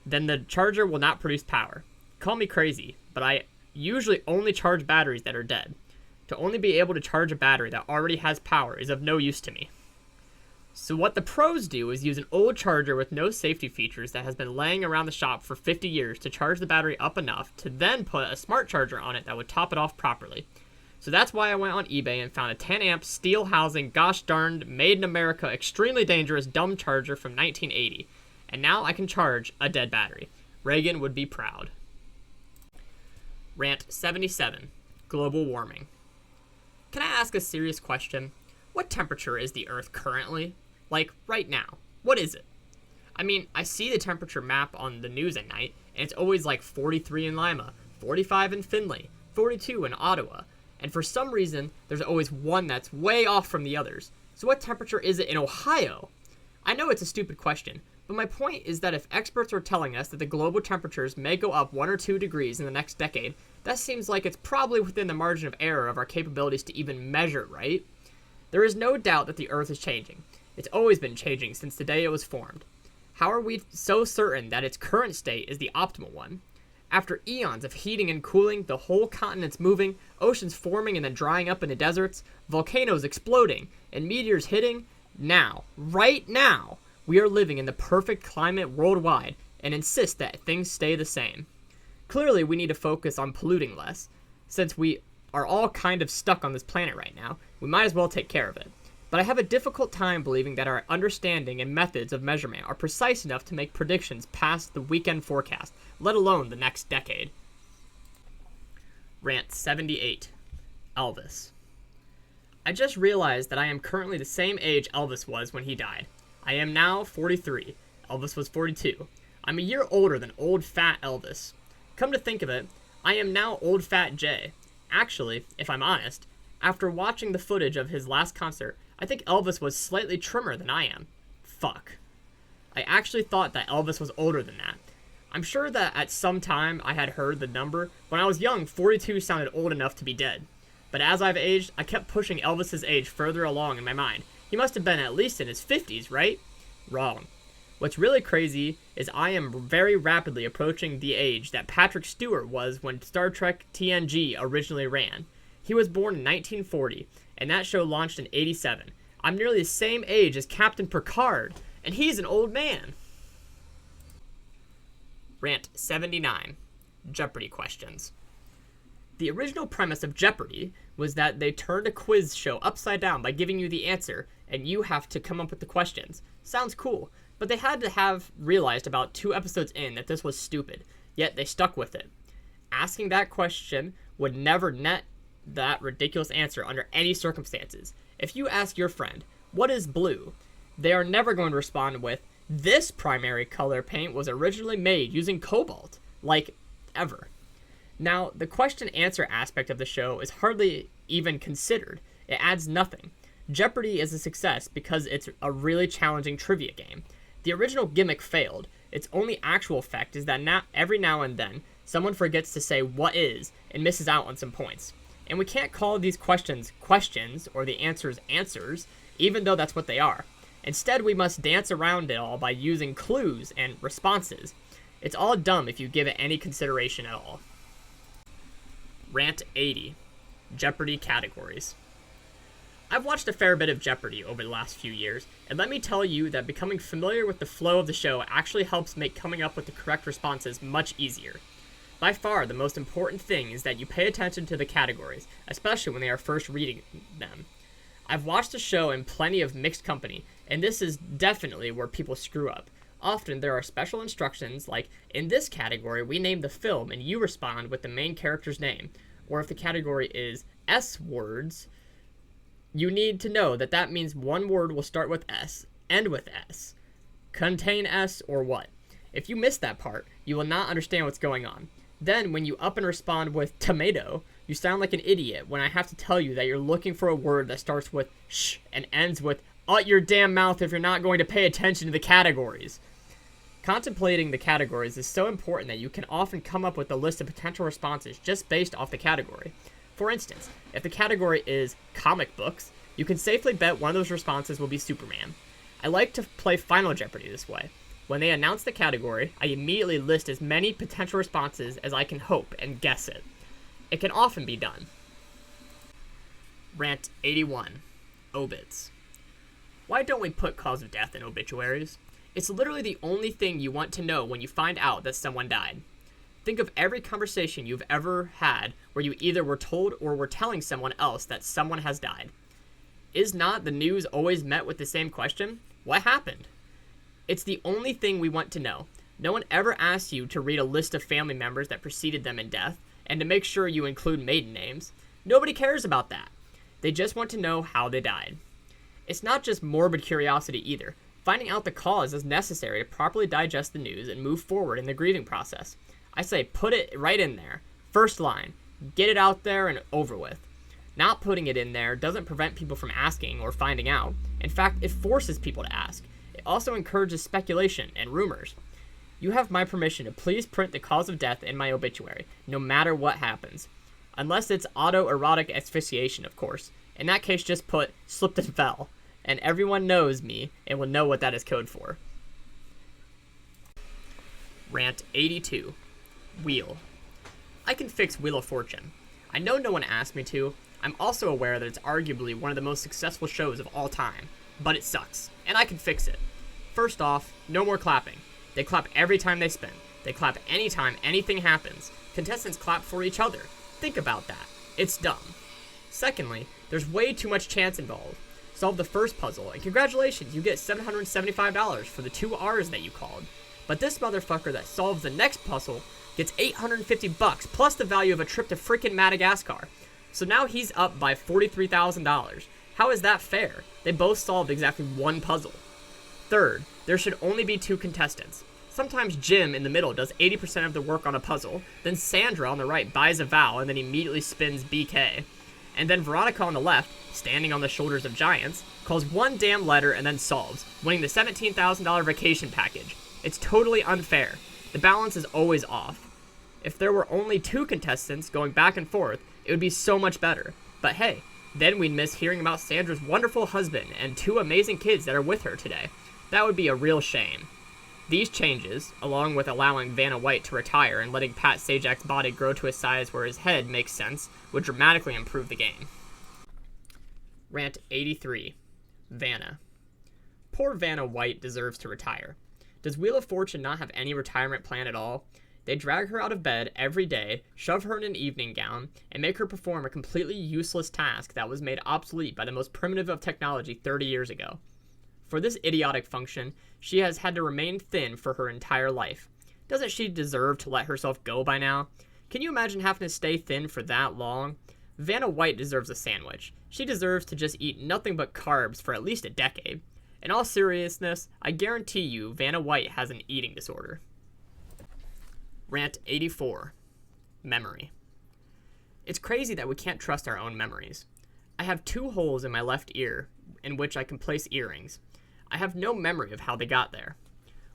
then the charger will not produce power. Call me crazy, but I usually only charge batteries that are dead. To only be able to charge a battery that already has power is of no use to me. So what the pros do is use an old charger with no safety features that has been laying around the shop for 50 years to charge the battery up enough to then put a smart charger on it that would top it off properly. So that's why I went on eBay and found a 10 amp steel housing, gosh darned, made in America, extremely dangerous dumb charger from 1980. And now I can charge a dead battery. Reagan would be proud. Rant 77. Global warming. Can I ask a serious question? What temperature is the Earth currently? Like, right now. What is it? I mean, I see the temperature map on the news at night, and it's always like 43 in Lima, 45 in Findlay, 42 in Ottawa, and for some reason, there's always one that's way off from the others. So what temperature is it in Ohio? I know it's a stupid question, but my point is that if experts are telling us that the global temperatures may go up 1 or 2 degrees in the next decade, that seems like it's probably within the margin of error of our capabilities to even measure, right? There is no doubt that the Earth is changing. It's always been changing since the day it was formed. How are we so certain that its current state is the optimal one? After eons of heating and cooling, the whole continent's moving, oceans forming and then drying up into deserts, volcanoes exploding, and meteors hitting, now, right now, we are living in the perfect climate worldwide and insist that things stay the same. Clearly, we need to focus on polluting less. Since we are all kind of stuck on this planet right now, we might as well take care of it. But I have a difficult time believing that our understanding and methods of measurement are precise enough to make predictions past the weekend forecast, let alone the next decade. Rant 78. Elvis. I just realized that I am currently the same age Elvis was when he died. I am now 43. Elvis was 42. I'm a year older than old fat Elvis. Come to think of it, I am now old fat Jay. Actually, if I'm honest, after watching the footage of his last concert, I think Elvis was slightly trimmer than I am. Fuck. I actually thought that Elvis was older than that. I'm sure that at some time I had heard the number. When I was young, 42 sounded old enough to be dead. But as I've aged, I kept pushing Elvis's age further along in my mind. He must have been at least in his 50s, right? Wrong. What's really crazy is I am very rapidly approaching the age that Patrick Stewart was when Star Trek TNG originally ran. He was born in 1940, and that show launched in 87. I'm nearly the same age as Captain Picard, and he's an old man. Rant 79. Jeopardy questions. The original premise of Jeopardy was that they turned a quiz show upside down by giving you the answer, and you have to come up with the questions. Sounds cool, but they had to have realized about 2 episodes in that this was stupid, yet they stuck with it. Asking that question would never net that ridiculous answer under any circumstances. If you ask your friend, what is blue? They are never going to respond with, this primary color paint was originally made using cobalt. Like, ever. Now, the question-answer aspect of the show is hardly even considered. It adds nothing. Jeopardy is a success because it's a really challenging trivia game. The original gimmick failed. Its only actual effect is that every now and then, someone forgets to say what is and misses out on some points. And we can't call these questions questions or the answers answers, even though that's what they are. Instead, we must dance around it all by using clues and responses. It's all dumb if you give it any consideration at all. Rant 80. Jeopardy categories. I've watched a fair bit of Jeopardy over the last few years, and let me tell you that becoming familiar with the flow of the show actually helps make coming up with the correct responses much easier. By far, the most important thing is that you pay attention to the categories, especially when they are first reading them. I've watched the show in plenty of mixed company, and this is definitely where people screw up. Often there are special instructions like, in this category we name the film and you respond with the main character's name. Or if the category is S words, you need to know that that means one word will start with S, end with S, contain S, or what. If you miss that part, you will not understand what's going on. Then when you up and respond with tomato, you sound like an idiot when I have to tell you that you're looking for a word that starts with sh and ends with out your damn mouth if you're not going to pay attention to the categories. Contemplating the categories is so important that you can often come up with a list of potential responses just based off the category. For instance, if the category is comic books, you can safely bet one of those responses will be Superman. I like to play Final Jeopardy this way. When they announce the category, I immediately list as many potential responses as I can hope and guess it. It can often be done. Rant 81. Obits. Why don't we put cause of death in obituaries? It's literally the only thing you want to know when you find out that someone died. Think of every conversation you've ever had where you either were told or were telling someone else that someone has died. Is not the news always met with the same question? What happened? It's the only thing we want to know. No one ever asks you to read a list of family members that preceded them in death, and to make sure you include maiden names. Nobody cares about that. They just want to know how they died. It's not just morbid curiosity either. Finding out the cause is necessary to properly digest the news and move forward in the grieving process. I say put it right in there. First line. Get it out there and over with. Not putting it in there doesn't prevent people from asking or finding out. In fact, it forces people to ask. It also encourages speculation and rumors. You have my permission to please print the cause of death in my obituary, no matter what happens. Unless it's autoerotic asphyxiation, of course. In that case, just put slipped and fell. And everyone knows me and will know what that is code for. Rant 82. Wheel. I can fix Wheel of Fortune. I know no one asked me to. I'm also aware that it's arguably one of the most successful shows of all time. But it sucks, and I can fix it. First off, no more clapping. They clap every time they spin. They clap anytime anything happens. Contestants clap for each other. Think about that. It's dumb. Secondly, there's way too much chance involved. Solve the first puzzle, and congratulations, you get $775 for the 2 R's that you called. But this motherfucker that solves the next puzzle gets $850 plus the value of a trip to freaking Madagascar. So now he's up by $43,000. How is that fair? They both solved exactly one puzzle. Third, there should only be 2 contestants. Sometimes Jim in the middle does 80% of the work on a puzzle, then Sandra on the right buys a vowel and then immediately spins BK. And then Veronica on the left, standing on the shoulders of giants, calls one damn letter and then solves, winning the $17,000 vacation package. It's totally unfair. The balance is always off. If there were only 2 contestants going back and forth, it would be so much better. But hey, then we'd miss hearing about Sandra's wonderful husband and 2 amazing kids that are with her today. That would be a real shame. These changes, along with allowing Vanna White to retire and letting Pat Sajak's body grow to a size where his head makes sense, would dramatically improve the game. Rant 83. Vanna. Poor Vanna White deserves to retire. Does Wheel of Fortune not have any retirement plan at all? They drag her out of bed every day, shove her in an evening gown, and make her perform a completely useless task that was made obsolete by the most primitive of technology 30 years ago. For this idiotic function, she has had to remain thin for her entire life. Doesn't she deserve to let herself go by now? Can you imagine having to stay thin for that long? Vanna White deserves a sandwich. She deserves to just eat nothing but carbs for at least a decade. In all seriousness, I guarantee you Vanna White has an eating disorder. Rant 84. Memory. It's crazy that we can't trust our own memories. I have 2 holes in my left ear in which I can place earrings. I have no memory of how they got there.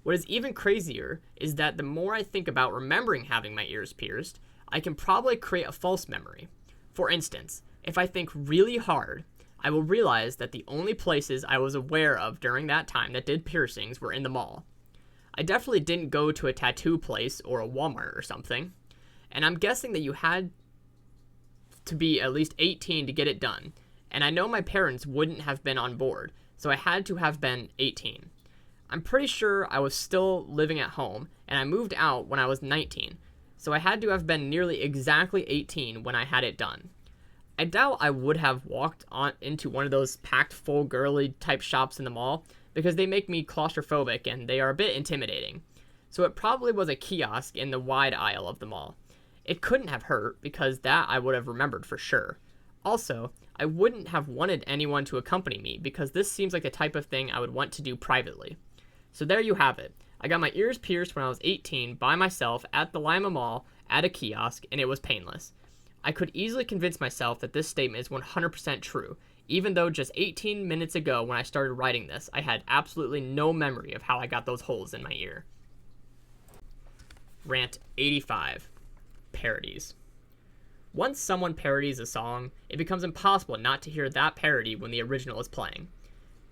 What is even crazier is that the more I think about remembering having my ears pierced, I can probably create a false memory. For instance, if I think really hard, I will realize that the only places I was aware of during that time that did piercings were in the mall. I definitely didn't go to a tattoo place or a Walmart or something, and I'm guessing that you had to be at least 18 to get it done, and I know my parents wouldn't have been on board, so I had to have been 18. I'm pretty sure I was still living at home, and I moved out when I was 19, so I had to have been nearly exactly 18 when I had it done. I doubt I would have walked on into one of those packed full girly type shops in the mall, because they make me claustrophobic and they are a bit intimidating. So it probably was a kiosk in the wide aisle of the mall. It couldn't have hurt, because that I would have remembered for sure. Also, I wouldn't have wanted anyone to accompany me, because this seems like the type of thing I would want to do privately. So there you have it. I got my ears pierced when I was 18 by myself at the Lima Mall at a kiosk, and it was painless. I could easily convince myself that this statement is 100% true, even though just 18 minutes ago when I started writing this, I had absolutely no memory of how I got those holes in my ear. Rant 85. Parodies. Once someone parodies a song, it becomes impossible not to hear that parody when the original is playing.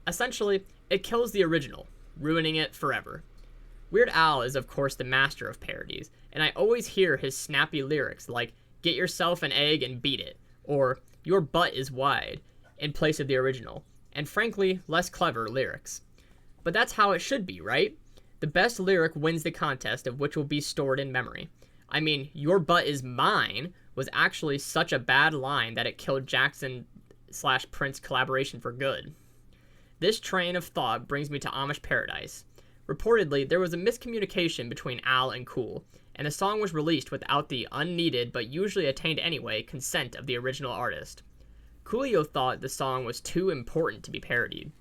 Essentially, it kills the original, ruining it forever. Weird Al is of course the master of parodies, and I always hear his snappy lyrics like, "Get yourself an egg and beat it," or "Your butt is wide," in place of the original, and frankly, less clever lyrics. But that's how it should be, right? The best lyric wins the contest of which will be stored in memory. I mean, "Your butt is mine" was actually such a bad line that it killed Jackson/Prince collaboration for good. This train of thought brings me to Amish Paradise. Reportedly, there was a miscommunication between Al and Cool, and the song was released without the unneeded, but usually attained anyway, consent of the original artist. Coolio thought the song was too important to be parodied.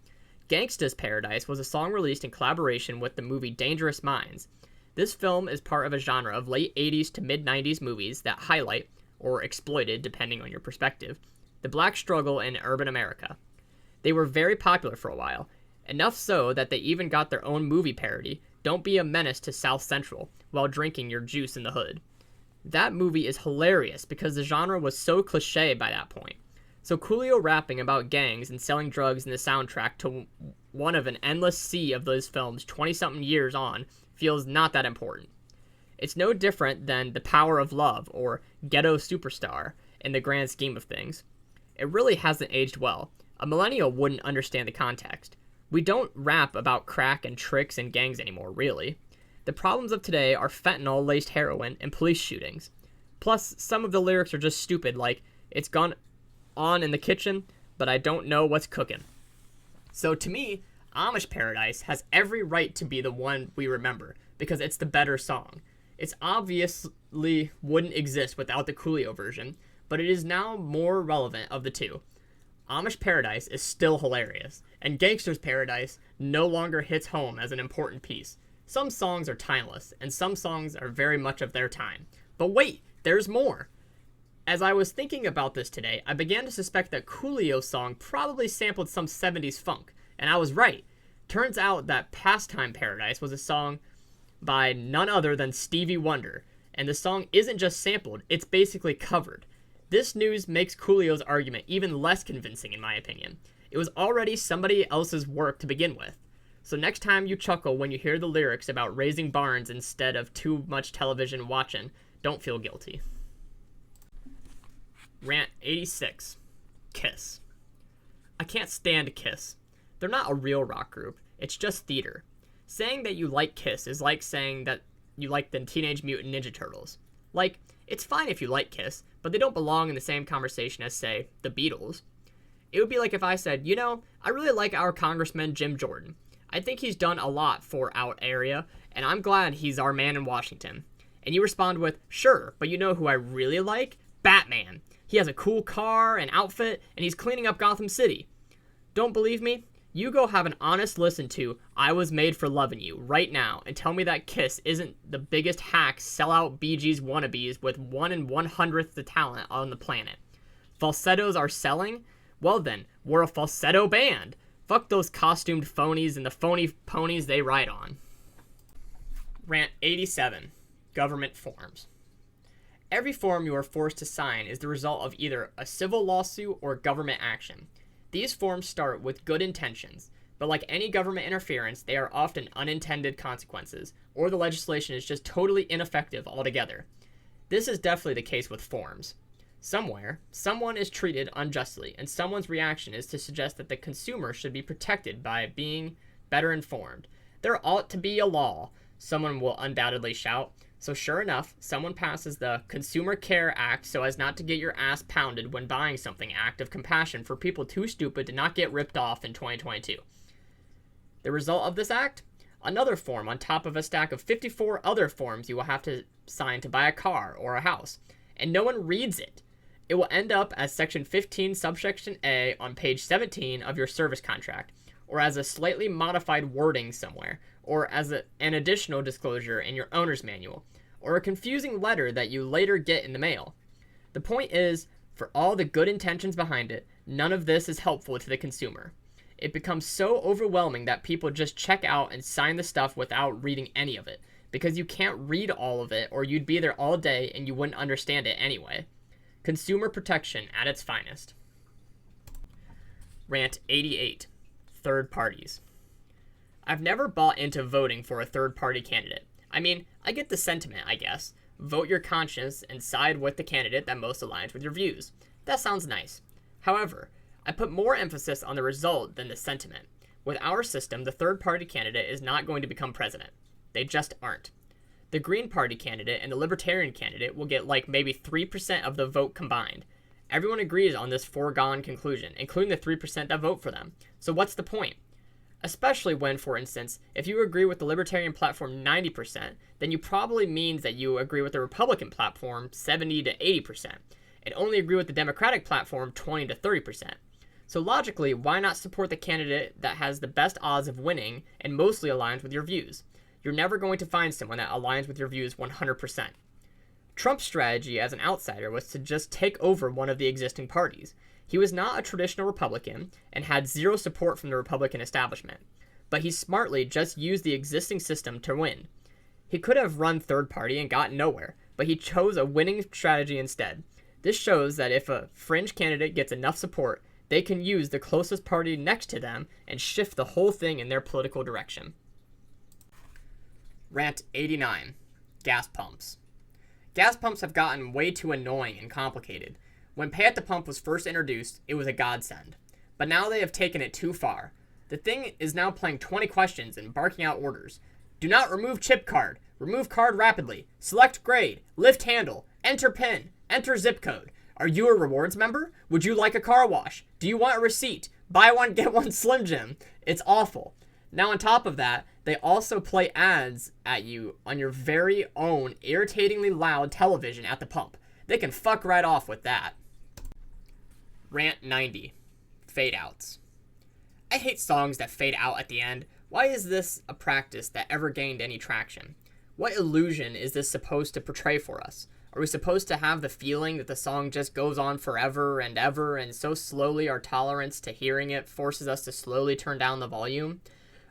Gangsta's Paradise was a song released in collaboration with the movie Dangerous Minds. This film is part of a genre of late 80s to mid 90s movies that highlight, or exploited depending on your perspective, the black struggle in urban America. They were very popular for a while, enough so that they even got their own movie parody, Don't Be a Menace to South Central, while drinking your juice in the hood. That movie is hilarious because the genre was so cliche by that point. So Coolio rapping about gangs and selling drugs in the soundtrack to one of an endless sea of those films 20-something years on feels not that important. It's no different than The Power of Love or Ghetto Superstar in the grand scheme of things. It really hasn't aged well. A millennial wouldn't understand the context. We don't rap about crack and tricks and gangs anymore, really. The problems of today are fentanyl-laced heroin and police shootings. Plus, some of the lyrics are just stupid, like, "It's gone on in the kitchen, but I don't know what's cooking." So to me, Amish Paradise has every right to be the one we remember, because it's the better song. It obviously wouldn't exist without the Coolio version, but it is now more relevant of the two. Amish Paradise is still hilarious, and Gangster's Paradise no longer hits home as an important piece. Some songs are timeless, and some songs are very much of their time. But wait, there's more! As I was thinking about this today, I began to suspect that Coolio's song probably sampled some 70s funk, and I was right. Turns out that Pastime Paradise was a song by none other than Stevie Wonder, and the song isn't just sampled, it's basically covered. This news makes Coolio's argument even less convincing in my opinion. It was already somebody else's work to begin with. So next time you chuckle when you hear the lyrics about raising barns instead of too much television watching, don't feel guilty. Rant 86. Kiss. I can't stand Kiss. They're not a real rock group. It's just theater. Saying that you like Kiss is like saying that you like the Teenage Mutant Ninja Turtles. Like, it's fine if you like Kiss, but they don't belong in the same conversation as, say, the Beatles. It would be like if I said, you know, I really like our Congressman Jim Jordan. I think he's done a lot for our area, and I'm glad he's our man in Washington. And you respond with, sure, but you know who I really like? Batman. He has a cool car and outfit, and he's cleaning up Gotham City. Don't believe me? You go have an honest listen to I Was Made for Lovin' You right now and tell me that Kiss isn't the biggest hack sellout Bee Gees wannabes with 1 1/100th the talent on the planet. Falsettos are selling? Well then, we're a falsetto band. Fuck those costumed phonies and the phony ponies they ride on. Rant 87. Government forms. Every form you are forced to sign is the result of either a civil lawsuit or government action. These forms start with good intentions, but like any government interference, they are often unintended consequences, or the legislation is just totally ineffective altogether. This is definitely the case with forms. Somewhere, someone is treated unjustly, and someone's reaction is to suggest that the consumer should be protected by being better informed. There ought to be a law, someone will undoubtedly shout. So sure enough, someone passes the Consumer Care Act so as not to get your ass pounded when buying something act of compassion for people too stupid to not get ripped off in 2022. The result of this act? Another form on top of a stack of 54 other forms you will have to sign to buy a car or a house. And no one reads it. It will end up as Section 15, Subsection A on page 17 of your service contract, or as a slightly modified wording somewhere, or as an additional disclosure in your owner's manual, or a confusing letter that you later get in the mail. The point is, for all the good intentions behind it, none of this is helpful to the consumer. It becomes so overwhelming that people just check out and sign the stuff without reading any of it, because you can't read all of it or you'd be there all day and you wouldn't understand it anyway. Consumer protection at its finest. Rant 88. Third parties. I've never bought into voting for a third-party candidate. I mean, I get the sentiment, I guess. Vote your conscience and side with the candidate that most aligns with your views. That sounds nice. However, I put more emphasis on the result than the sentiment. With our system, the third-party candidate is not going to become president. They just aren't. The Green Party candidate and the Libertarian candidate will get like maybe 3% of the vote combined. Everyone agrees on this foregone conclusion, including the 3% that vote for them. So what's the point? Especially when, for instance, if you agree with the Libertarian platform 90%, then you probably means that you agree with the Republican platform 70 to 80%, and only agree with the Democratic platform 20 to 30%. So logically, why not support the candidate that has the best odds of winning and mostly aligns with your views? You're never going to find someone that aligns with your views 100%. Trump's strategy as an outsider was to just take over one of the existing parties. He was not a traditional Republican and had zero support from the Republican establishment, but he smartly just used the existing system to win. He could have run third party and gotten nowhere, but he chose a winning strategy instead. This shows that if a fringe candidate gets enough support, they can use the closest party next to them and shift the whole thing in their political direction. Rant 89. Gas pumps. Gas pumps have gotten way too annoying and complicated. When pay at the pump was first introduced, it was a godsend. But now they have taken it too far. The thing is now playing 20 questions and barking out orders. Do not remove chip card. Remove card rapidly. Select grade. Lift handle. Enter PIN. Enter zip code. Are you a rewards member? Would you like a car wash? Do you want a receipt? Buy one, get one Slim Jim. It's awful. Now on top of that, they also play ads at you on your very own irritatingly loud television at the pump. They can fuck right off with that. Rant 90. Fade outs. I hate songs that fade out at the end. Why is this a practice that ever gained any traction? What illusion is this supposed to portray for us? Are we supposed to have the feeling that the song just goes on forever and ever, and so slowly our tolerance to hearing it forces us to slowly turn down the volume?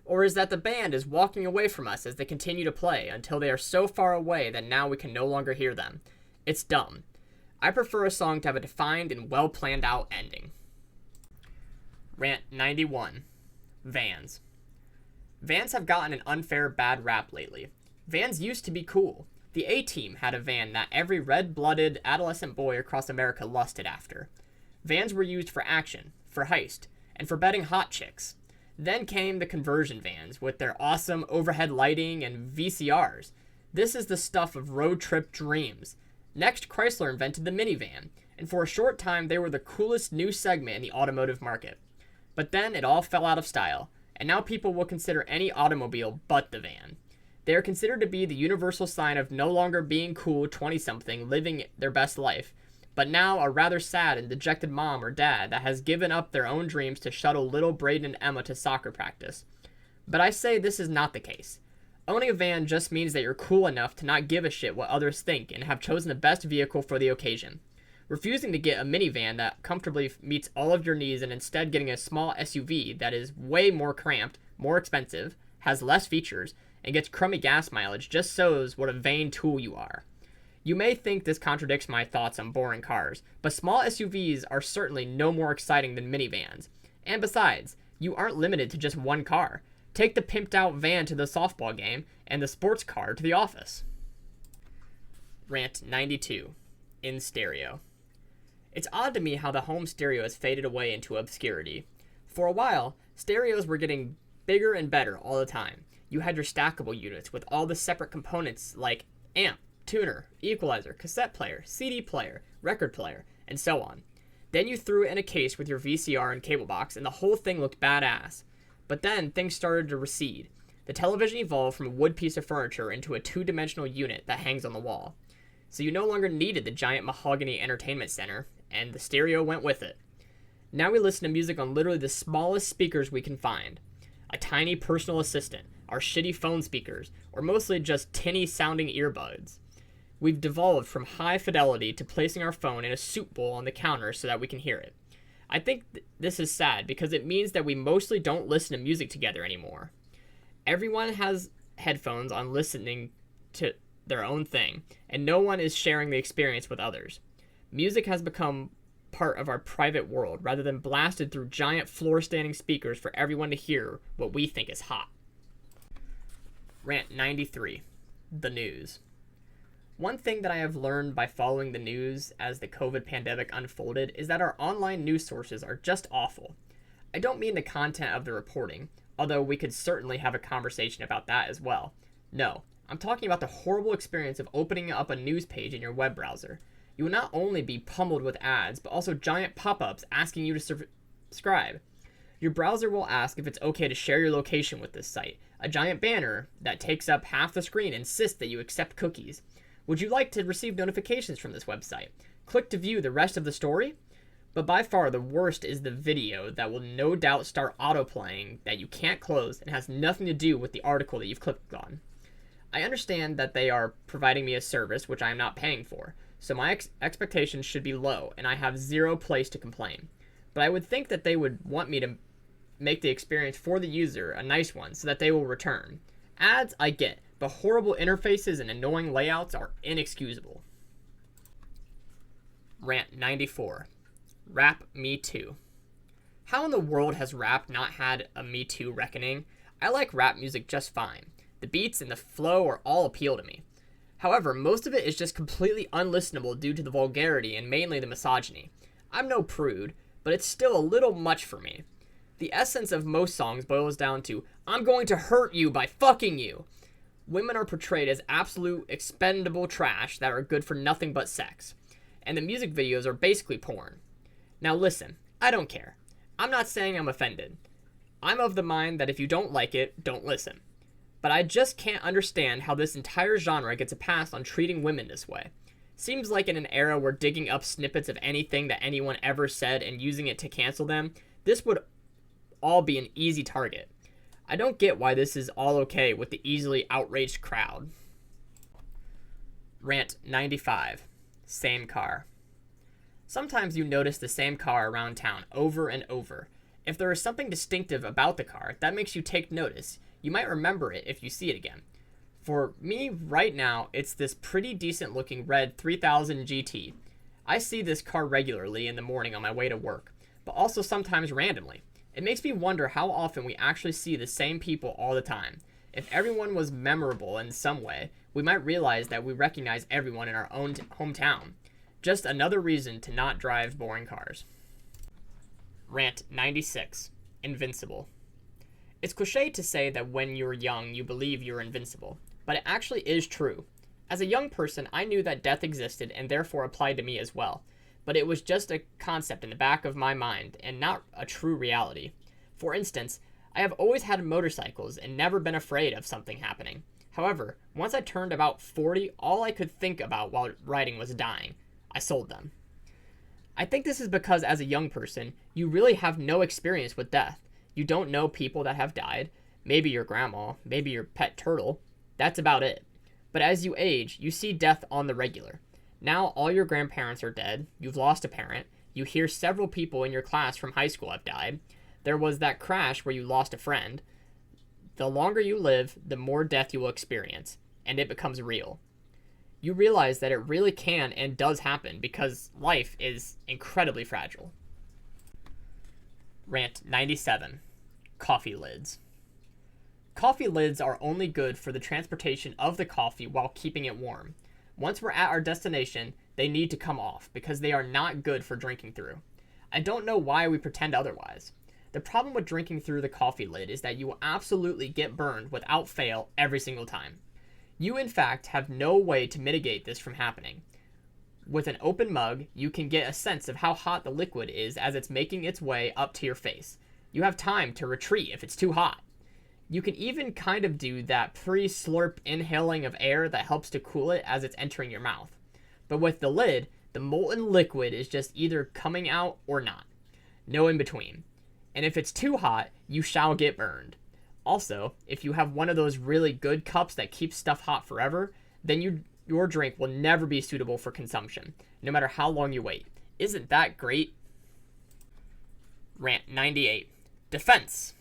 Or is that the band is walking away from us as they continue to play until they are so far away that now we can no longer hear them? It's dumb. I prefer a song to have a defined and well planned out ending. Rant 91. Vans. Vans have gotten an unfair bad rap lately. Vans used to be cool. The A-Team had a van that every red-blooded adolescent boy across America lusted after. Vans were used for action, for heist, and for betting hot chicks. Then came the conversion vans with their awesome overhead lighting and VCRs. This is the stuff of road trip dreams. Next, Chrysler invented the minivan, and for a short time they were the coolest new segment in the automotive market. But then it all fell out of style, and now people will consider any automobile but the van. They are considered to be the universal sign of no longer being cool 20-something living their best life, but now a rather sad and dejected mom or dad that has given up their own dreams to shuttle little Braden and Emma to soccer practice. But I say this is not the case. Owning a van just means that you're cool enough to not give a shit what others think and have chosen the best vehicle for the occasion. Refusing to get a minivan that comfortably meets all of your needs and instead getting a small SUV that is way more cramped, more expensive, has less features, and gets crummy gas mileage just shows what a vain tool you are. You may think this contradicts my thoughts on boring cars, but small SUVs are certainly no more exciting than minivans. And besides, you aren't limited to just one car. Take the pimped out van to the softball game and the sports car to the office. Rant 92. In stereo. It's odd to me how the home stereo has faded away into obscurity. For a while, stereos were getting bigger and better all the time. You had your stackable units with all the separate components like amp, tuner, equalizer, cassette player, CD player, record player, and so on. Then you threw it in a case with your VCR and cable box, and the whole thing looked badass. But then things started to recede. The television evolved from a wood piece of furniture into a two-dimensional unit that hangs on the wall. So you no longer needed the giant mahogany entertainment center, and the stereo went with it. Now we listen to music on literally the smallest speakers we can find. A tiny personal assistant, our shitty phone speakers, or mostly just tinny sounding earbuds. We've devolved from high fidelity to placing our phone in a soup bowl on the counter so that we can hear it. I think this is sad because it means that we mostly don't listen to music together anymore. Everyone has headphones on listening to their own thing, and no one is sharing the experience with others. Music has become part of our private world rather than blasted through giant floor-standing speakers for everyone to hear what we think is hot. Rant 93. The news. One thing that I have learned by following the news as the COVID pandemic unfolded is that our online news sources are just awful. I don't mean the content of the reporting, although we could certainly have a conversation about that as well. No, I'm talking about the horrible experience of opening up a news page in your web browser. You will not only be pummeled with ads, but also giant pop-ups asking you to subscribe. Your browser will ask if it's okay to share your location with this site. A giant banner that takes up half the screen insists that you accept cookies. Would you like to receive notifications from this website? Click to view the rest of the story. But by far the worst is the video that will no doubt start autoplaying that you can't close and has nothing to do with the article that you've clicked on. I understand that they are providing me a service which I am not paying for, so my expectations should be low and I have zero place to complain. But I would think that they would want me to make the experience for the user a nice one so that they will return. Ads, I get, but horrible interfaces and annoying layouts are inexcusable. Rant 94. Rap Me Too. How in the world has rap not had a Me Too reckoning? I like rap music just fine. The beats and the flow are all appeal to me. However, most of it is just completely unlistenable due to the vulgarity and mainly the misogyny. I'm no prude, but it's still a little much for me. The essence of most songs boils down to, I'm going to hurt you by fucking you. Women are portrayed as absolute expendable trash that are good for nothing but sex. And the music videos are basically porn. Now listen, I don't care. I'm not saying I'm offended. I'm of the mind that if you don't like it, don't listen. But I just can't understand how this entire genre gets a pass on treating women this way. Seems like in an era where digging up snippets of anything that anyone ever said and using it to cancel them, this would all be an easy target. I don't get why this is all okay with the easily outraged crowd. Rant 95. Same car. Sometimes you notice the same car around town over and over. If there is something distinctive about the car, that makes you take notice. You might remember it if you see it again. For me, right now, it's this pretty decent looking red 3000 GT. I see this car regularly in the morning on my way to work, but also sometimes randomly. It makes me wonder how often we actually see the same people all the time. If everyone was memorable in some way, we might realize that we recognize everyone in our own hometown. Just another reason to not drive boring cars. Rant 96. Invincible. It's cliche to say that when you're young, you believe you're invincible, but it actually is true. As a young person, I knew that death existed and therefore applied to me as well, but it was just a concept in the back of my mind and not a true reality. For instance, I have always had motorcycles and never been afraid of something happening. However, once I turned about 40, all I could think about while riding was dying. I sold them. I think this is because as a young person, you really have no experience with death. You don't know people that have died. Maybe your grandma, maybe your pet turtle. That's about it. But as you age, you see death on the regular. Now all your grandparents are dead. You've lost a parent. You hear several people in your class from high school have died. There was that crash where you lost a friend. The longer you live, the more death you will experience, and it becomes real. You realize that it really can and does happen because life is incredibly fragile. Rant 97. Coffee lids. Coffee lids are only good for the transportation of the coffee while keeping it warm. Once we're at our destination, they need to come off because they are not good for drinking through. I don't know why we pretend otherwise. The problem with drinking through the coffee lid is that you will absolutely get burned without fail every single time. You, in fact, have no way to mitigate this from happening. With an open mug, you can get a sense of how hot the liquid is as it's making its way up to your face. You have time to retreat if it's too hot. You can even kind of do that pre-slurp inhaling of air that helps to cool it as it's entering your mouth. But with the lid, the molten liquid is just either coming out or not. No in between. And if it's too hot, you shall get burned. Also, if you have one of those really good cups that keeps stuff hot forever, then your drink will never be suitable for consumption, no matter how long you wait. Isn't that great? Rant 98. Defense.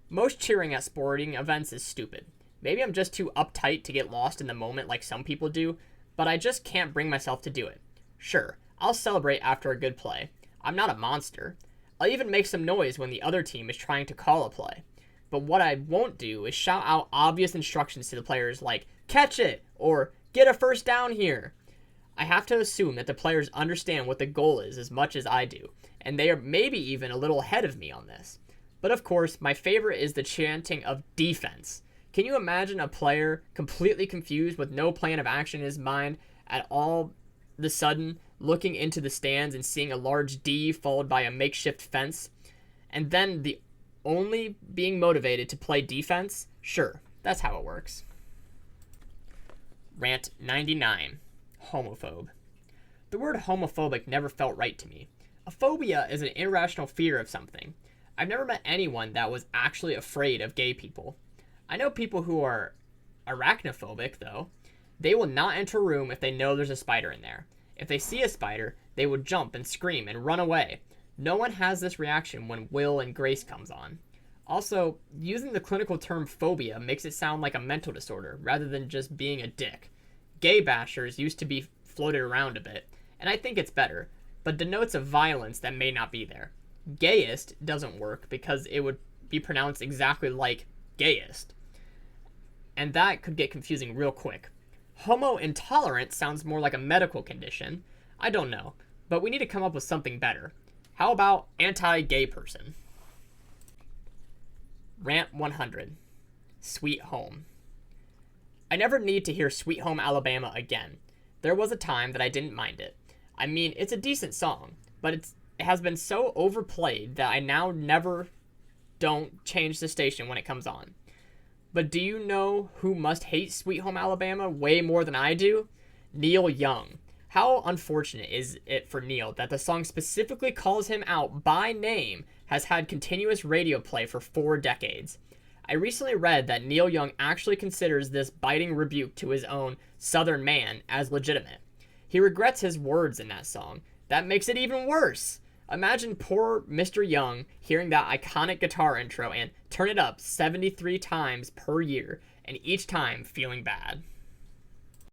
Most cheering at sporting events is stupid. Maybe I'm just too uptight to get lost in the moment like some people do, but I just can't bring myself to do it. Sure, I'll celebrate after a good play. I'm not a monster. I'll even make some noise when the other team is trying to call a play. But what I won't do is shout out obvious instructions to the players like, catch it, or get a first down here. I have to assume that the players understand what the goal is as much as I do, and they are maybe even a little ahead of me on this. But of course, my favorite is the chanting of defense. Can you imagine a player completely confused with no plan of action in his mind at all of a sudden looking into the stands and seeing a large D followed by a makeshift fence, and then the only being motivated to play defense? Sure, that's how it works. Rant 99. Homophobe. The word homophobic never felt right to me. A phobia is an irrational fear of something. I've never met anyone that was actually afraid of gay people. I know people who are arachnophobic, though. They will not enter a room if they know there's a spider in there. If they see a spider, they will jump and scream and run away. No one has this reaction when Will and Grace comes on. Also, using the clinical term phobia makes it sound like a mental disorder rather than just being a dick. Gay bashers used to be floated around a bit, and I think it's better, but denotes a violence that may not be there. Gayist doesn't work because it would be pronounced exactly like gayest, and that could get confusing real quick. Homo intolerant sounds more like a medical condition. I don't know, but we need to come up with something better. How about anti-gay person? Rant 100. Sweet Home. I never need to hear Sweet Home Alabama again. There was a time that I didn't mind it. I mean, it's a decent song, but it has been so overplayed that I now never don't change the station when it comes on. But do you know who must hate Sweet Home Alabama way more than I do? Neil Young. How unfortunate is it for Neil that the song specifically calls him out by name has had continuous radio play for 4 decades. I recently read that Neil Young actually considers this biting rebuke to his own Southern man as legitimate. He regrets his words in that song. That makes it even worse. Imagine poor Mr. Young hearing that iconic guitar intro and turn it up 73 times per year, and each time feeling bad.